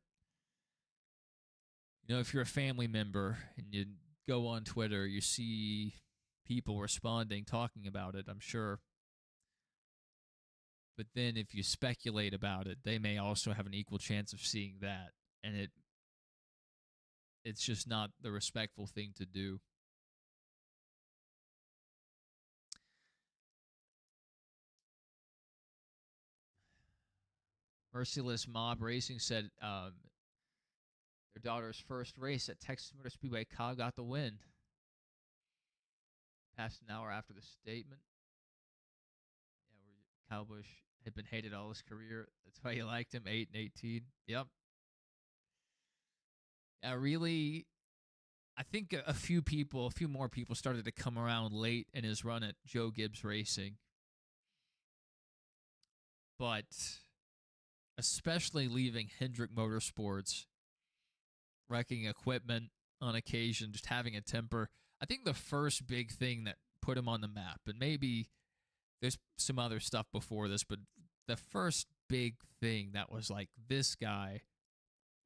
if you're a family member and you go on Twitter, you see people responding, talking about it, I'm sure. But then if you speculate about it, they may also have an equal chance of seeing that. And it's just not the respectful thing to do. Merciless Mob Racing said their daughter's first race at Texas Motor Speedway, Kyle got the win. Past an hour after the statement. Yeah, Kyle Busch had been hated all his career. That's why you liked him, 8 and 18. Yep. Yeah, really, I think a few more people started to come around late in his run at Joe Gibbs Racing. But especially leaving Hendrick Motorsports, wrecking equipment on occasion, just having a temper. I think the first big thing that put him on the map, and maybe there's some other stuff before this, but the first big thing that was like, this guy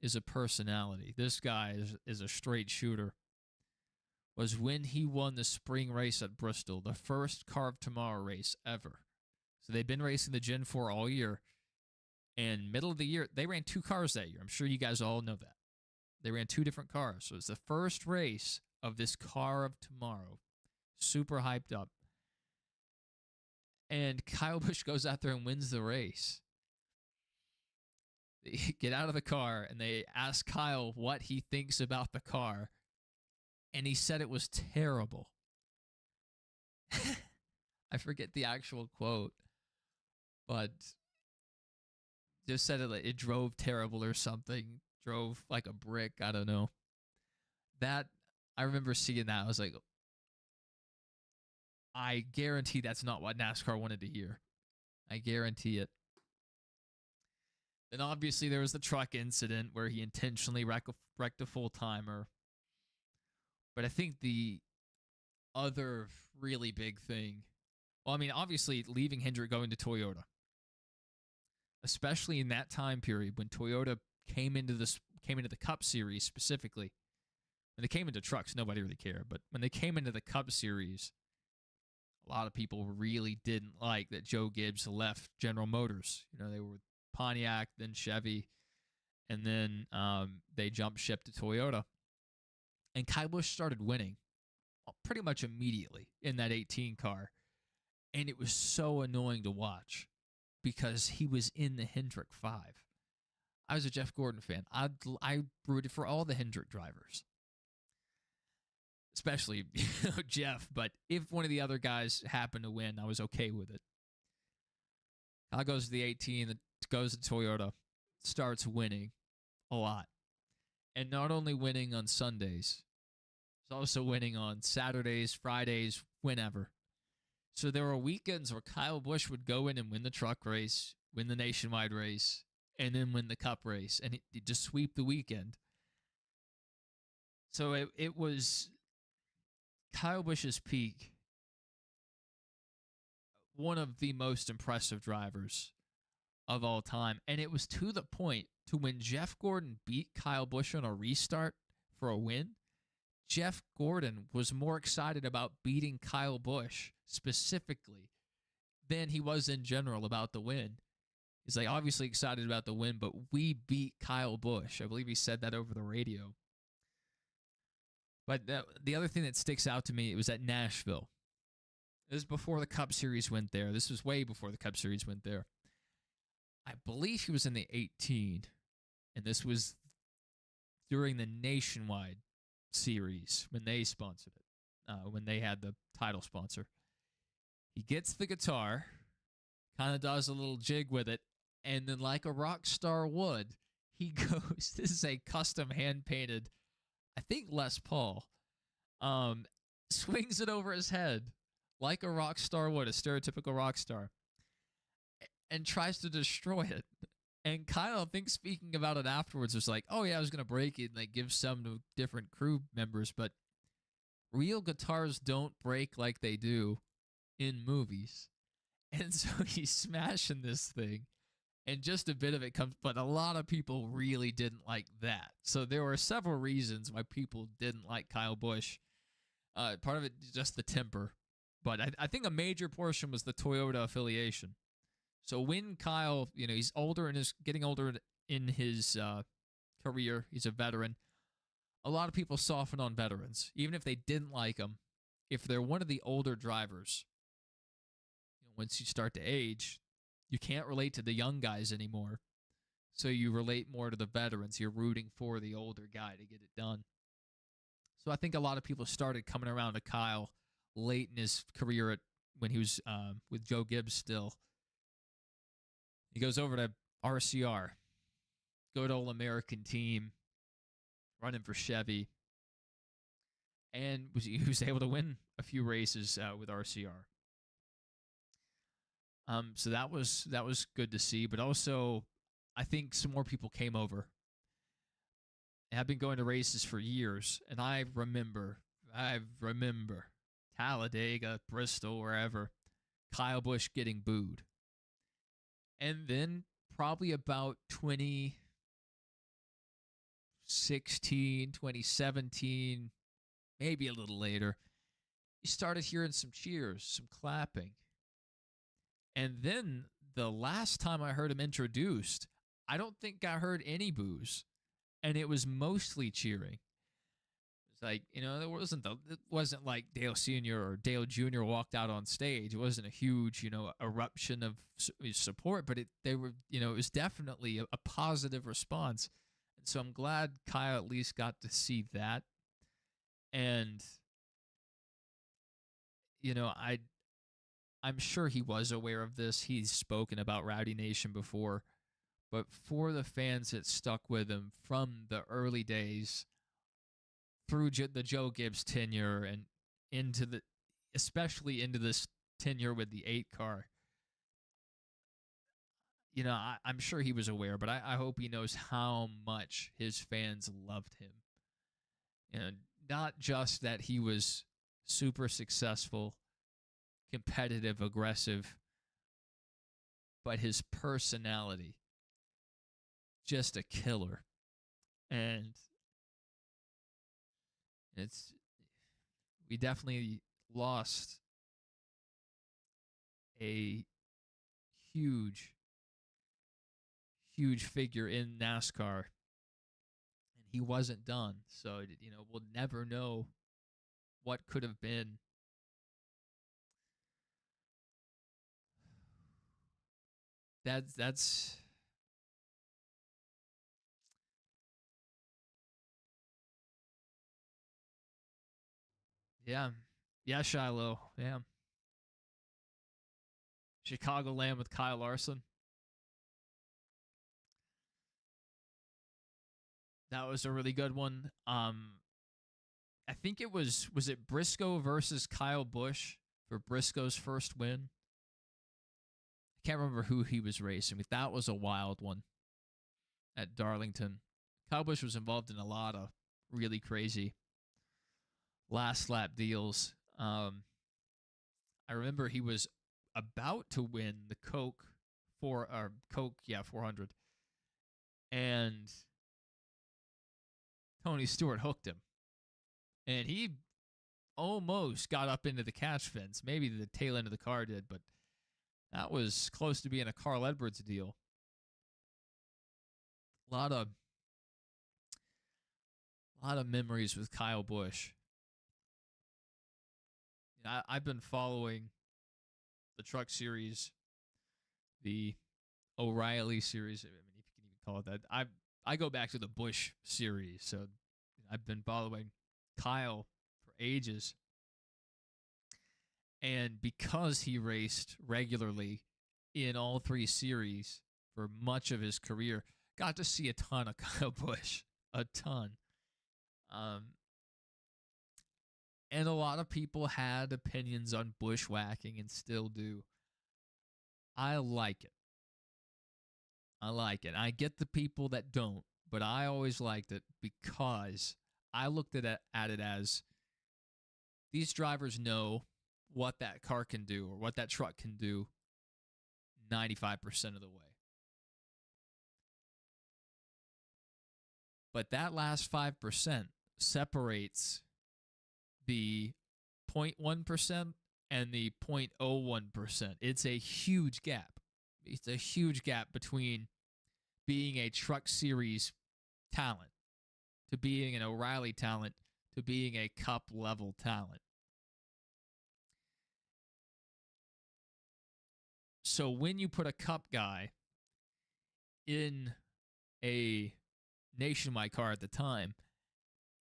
is a personality, this guy is a straight shooter, was when he won the spring race at Bristol, the first Car of Tomorrow race ever. So they've been racing the Gen 4 all year. And middle of the year, they ran 2 cars that year. I'm sure you guys all know that. They ran 2 different cars. So it's the first race of this Car of Tomorrow. Super hyped up. And Kyle Busch goes out there and wins the race. They get out of the car and they ask Kyle what he thinks about the car. And he said it was terrible. I forget the actual quote, but just said it drove terrible or something. Drove like a brick. I don't know. That, I remember seeing that. I was like, I guarantee that's not what NASCAR wanted to hear. I guarantee it. Then obviously there was the truck incident where he intentionally wrecked a full-timer. But I think the other really big thing, well, I mean, obviously leaving Hendrick, going to Toyota, especially in that time period when Toyota came into the Cup Series specifically. When they came into trucks, nobody really cared. But when they came into the Cup Series, a lot of people really didn't like that Joe Gibbs left General Motors. They were with Pontiac, then Chevy, and then they jumped ship to Toyota. And Kyle Busch started winning pretty much immediately in that 18 car. And it was so annoying to watch because he was in the Hendrick 5. I was a Jeff Gordon fan. I rooted for all the Hendrick drivers, especially Jeff. But if one of the other guys happened to win, I was okay with it. Kyle goes to the 18, goes to Toyota, starts winning a lot. And not only winning on Sundays, he's also winning on Saturdays, Fridays, whenever. So there were weekends where Kyle Busch would go in and win the truck race, win the nationwide race, and then win the Cup race, and he'd just sweep the weekend. So it was Kyle Busch's peak. One of the most impressive drivers of all time. And it was to the point to when Jeff Gordon beat Kyle Busch on a restart for a win, Jeff Gordon was more excited about beating Kyle Busch specifically than he was in general about the win. He's like, obviously excited about the win, but we beat Kyle Busch. I believe he said that over the radio. But the other thing that sticks out to me, it was at Nashville. This was before the Cup Series went there. This was way before the Cup Series went there. I believe he was in the 18, and this was during the Nationwide Series when they sponsored it, when they had the title sponsor. He gets the guitar, kind of does a little jig with it, and then like a rock star would, he goes, this is a custom hand-painted, I think Les Paul, swings it over his head like a rock star would, a stereotypical rock star, and tries to destroy it. And Kyle, I think speaking about it afterwards, was like, oh yeah, I was going to break it and like give some to different crew members, but real guitars don't break like they do in movies. And so he's smashing this thing, and just a bit of it comes, but a lot of people really didn't like that. So there were several reasons why people didn't like Kyle Busch. Part of it is just the temper, but I think a major portion was the Toyota affiliation. So when Kyle, he's older and is getting older in his career, he's a veteran. A lot of people soften on veterans, even if they didn't like them. If they're one of the older drivers, once you start to age, you can't relate to the young guys anymore. So you relate more to the veterans. You're rooting for the older guy to get it done. So I think a lot of people started coming around to Kyle late in his career when he was with Joe Gibbs still. He goes over to RCR, good old American team, running for Chevy, and he was able to win a few races with RCR. So that was good to see, but also I think some more people came over. I've been going to races for years, and I remember Talladega, Bristol, wherever, Kyle Busch getting booed. And then probably about 2016, 2017, maybe a little later, you started hearing some cheers, some clapping. And then the last time I heard him introduced, I don't think I heard any boos. And it was mostly cheering. It's like, it wasn't like Dale Sr. or Dale Jr. walked out on stage. It wasn't a huge, eruption of support, but it was definitely a positive response. And so I'm glad Kyle at least got to see that. And, I'm sure he was aware of this. He's spoken about Rowdy Nation before. But for the fans that stuck with him from the early days through the Joe Gibbs tenure and especially into this tenure with the 8 car, I'm sure he was aware, but I hope he knows how much his fans loved him. Not just that he was super successful, competitive, aggressive, but his personality. Just a killer. And we definitely lost a huge figure in NASCAR, and he wasn't done. So, we'll never know what could have been. That's yeah, Shiloh, yeah. Chicagoland with Kyle Larson. That was a really good one. I think it was it Briscoe versus Kyle Busch for Briscoe's first win? I can't remember who he was racing, but that was a wild one at Darlington. Kyle Busch was involved in a lot of really crazy last lap deals. I remember he was about to win the Coke 400, and Tony Stewart hooked him, and he almost got up into the catch fence. Maybe the tail end of the car did, but that was close to being a Carl Edwards deal. A lot of memories with Kyle Busch. I've been following the Truck Series, the O'Reilly Series. I mean, if you can even call it that. I go back to the Busch Series, so I've been following Kyle for ages. And because he raced regularly in all 3 series for much of his career, got to see a ton of Kyle Busch, a ton. And a lot of people had opinions on bushwhacking and still do. I like it. I get the people that don't, but I always liked it because I looked at it as these drivers know what that car can do or what that truck can do 95% of the way. But that last 5% separates the 0.1% and the 0.01%. It's a huge gap. It's a huge gap between being a Truck Series talent to being an O'Reilly talent to being a Cup level talent. So when you put a Cup guy in a Nationwide car at the time,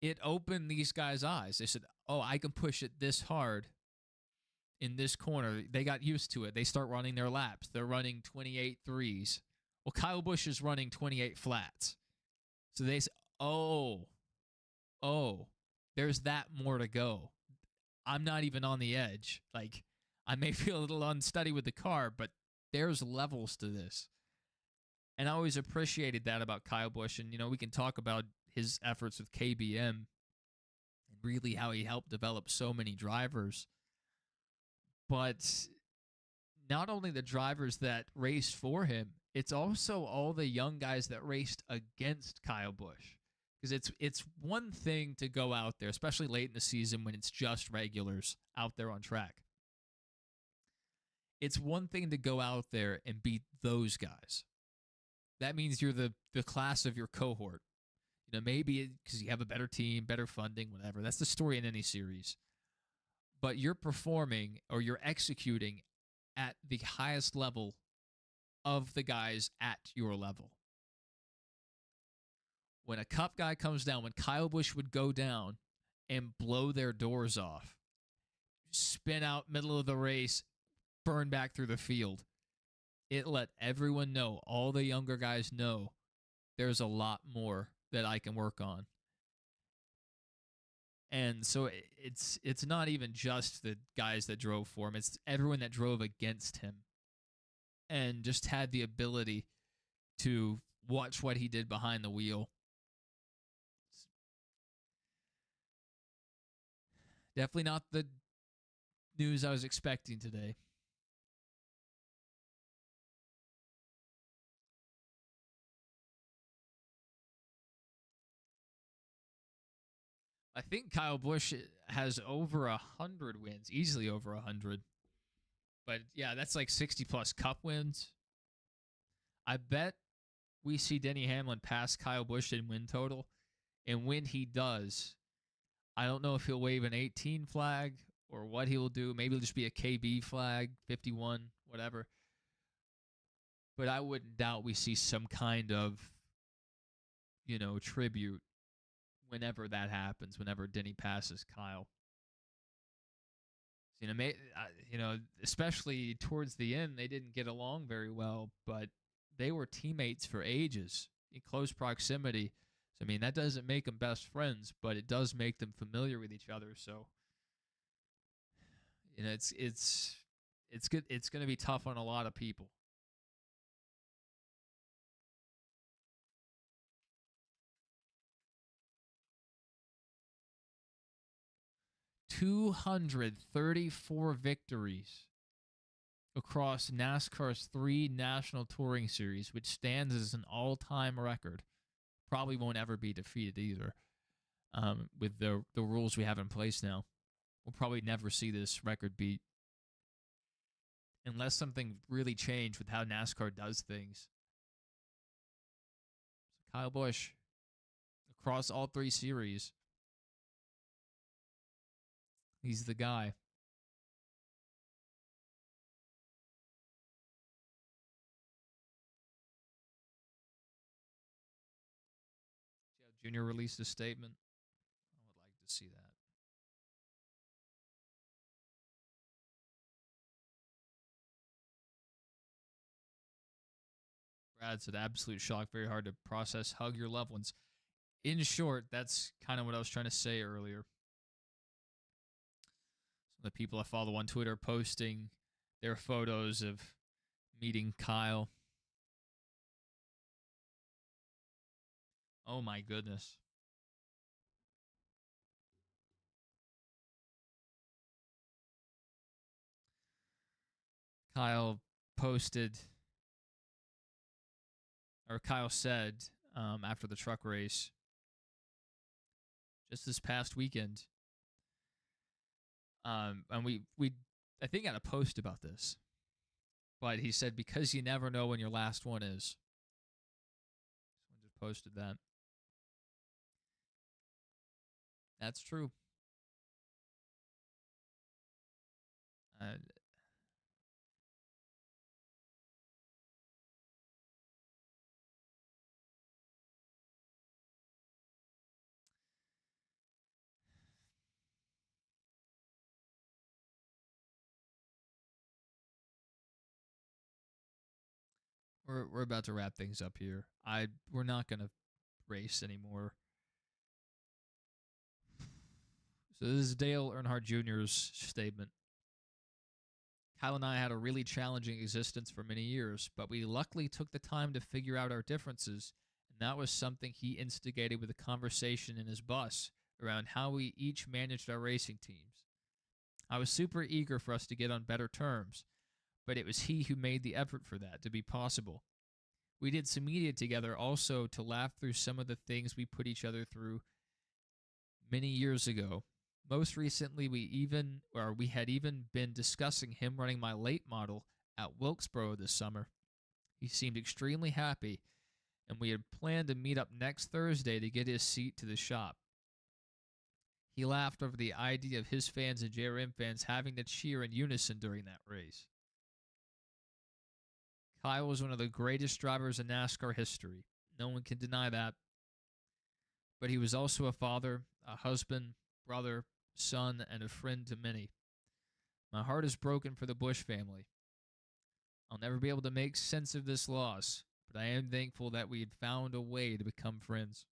it opened these guys' eyes. They said, oh, I can push it this hard in this corner. They got used to it. They start running their laps. They're running 28 threes. Well, Kyle Busch is running 28 flats. So they say, oh, there's that more to go. I'm not even on the edge. Like, I may feel a little unsteady with the car, but there's levels to this. And I always appreciated that about Kyle Busch. And, we can talk about his efforts with KBM and really how he helped develop so many drivers. But not only the drivers that raced for him, it's also all the young guys that raced against Kyle Busch. Because it's one thing to go out there, especially late in the season when it's just regulars out there on track. It's one thing to go out there and beat those guys. That means you're the class of your cohort. Maybe because you have a better team, better funding, whatever. That's the story in any series. But you're performing or you're executing at the highest level of the guys at your level. When a Cup guy comes down, when Kyle Busch would go down and blow their doors off, spin out middle of the race, burn back through the field, it let everyone know, all the younger guys know, there's a lot more that I can work on. And so it's not even just the guys that drove for him. It's everyone that drove against him and just had the ability to watch what he did behind the wheel. Definitely not the news I was expecting today. I think Kyle Busch has over 100 wins, easily over 100. But yeah, that's like 60 plus Cup wins. I bet we see Denny Hamlin pass Kyle Busch in win total. And when he does, I don't know if he'll wave an 18 flag or what he'll do. Maybe it'll just be a KB flag, 51, whatever. But I wouldn't doubt we see some kind of, tribute whenever that happens, whenever Denny passes Kyle. Especially towards the end, they didn't get along very well, but they were teammates for ages in close proximity. So, that doesn't make them best friends, but it does make them familiar with each other. So, it's good. It's going to be tough on a lot of people. $234 victories across NASCAR's 3 National Touring Series, which stands as an all-time record. Probably won't ever be defeated either. With the rules we have in place now, we'll probably never see this record beat unless something really changed with how NASCAR does things. So Kyle Busch, across all 3 series, he's the guy. Junior released a statement. I would like to see that. Brad said, absolute shock, very hard to process. Hug your loved ones. In short, that's kind of what I was trying to say earlier. Some of the people I follow on Twitter posting their photos of meeting Kyle. Oh my goodness. Kyle said after the truck race, just this past weekend. And we I think got a post about this, but he said because you never know when your last one is. Someone just posted that. That's true. Uh, we're about to wrap things up here. We're not gonna race anymore. So this is Dale Earnhardt Jr.'s statement. Kyle and I had a really challenging existence for many years, but we luckily took the time to figure out our differences, and that was something he instigated with a conversation in his bus around how we each managed our racing teams. I was super eager for us to get on better terms, but it was he who made the effort for that to be possible. We did some media together also to laugh through some of the things we put each other through many years ago. Most recently, we had even been discussing him running my late model at Wilkesboro this summer. He seemed extremely happy, and we had planned to meet up next Thursday to get his seat to the shop. He laughed over the idea of his fans and JRM fans having to cheer in unison during that race. Kyle was one of the greatest drivers in NASCAR history. No one can deny that. But he was also a father, a husband, brother, son, and a friend to many. My heart is broken for the Busch family. I'll never be able to make sense of this loss, but I am thankful that we had found a way to become friends.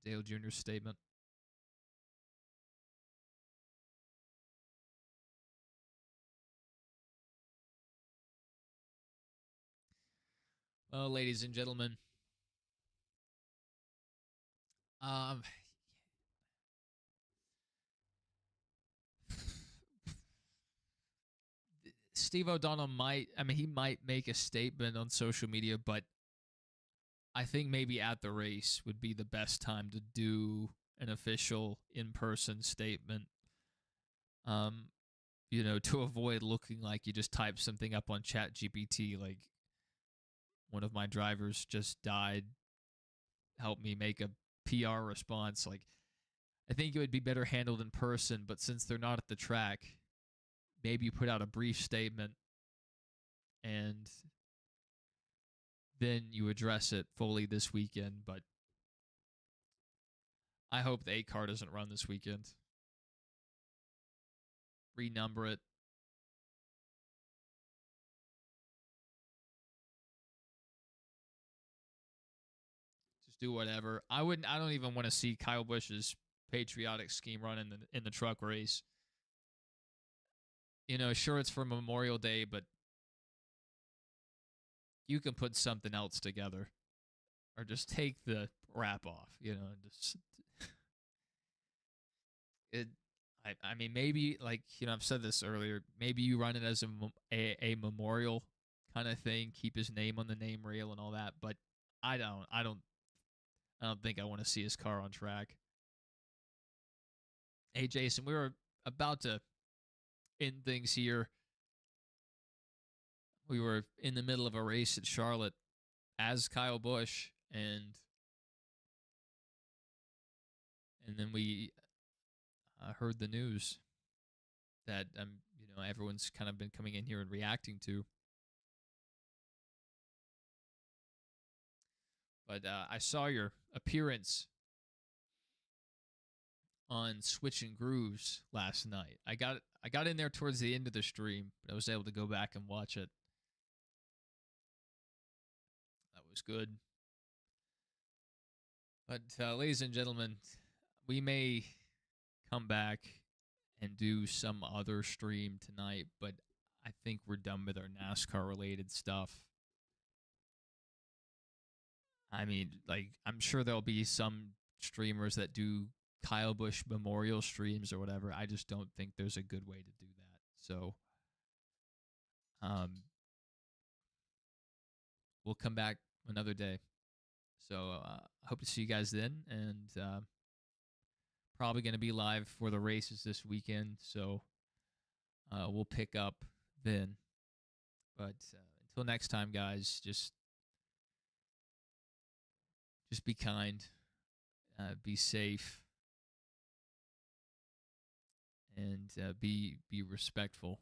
Dale Jr.'s statement. Well, ladies and gentlemen, Steve O'Donnell he might make a statement on social media, but I think maybe at the race would be the best time to do an official in-person statement. To avoid looking like you just typed something up on ChatGPT, like one of my drivers just died, help me make a PR response. Like, I think it would be better handled in person, but since they're not at the track, maybe you put out a brief statement and then you address it fully this weekend. But I hope the 8 car doesn't run this weekend. Renumber it. Just do whatever. I don't even want to see Kyle Busch's patriotic scheme run in the truck race. Sure, it's for Memorial Day, but you can put something else together, or just take the wrap off. Just it. I mean, maybe I've said this earlier. Maybe you run it as a memorial kind of thing. Keep his name on the name rail and all that. But I don't think I want to see his car on track. Hey, Jason, we were about to end things here. We were in the middle of a race at Charlotte as Kyle Busch, and then we heard the news that everyone's kind of been coming in here and reacting to. But I saw your appearance on Switching Grooves last night. I got in there towards the end of the stream, but I was able to go back and watch it. That was good. But ladies and gentlemen, we may come back and do some other stream tonight, but I think we're done with our NASCAR related stuff. I mean, I'm sure there'll be some streamers that do Kyle Busch memorial streams or whatever. I just don't think there's a good way to do that. So, we'll come back another day. So I hope to see you guys then, and probably going to be live for the races this weekend. So we'll pick up then. But until next time, guys, just be kind, be safe, and be respectful.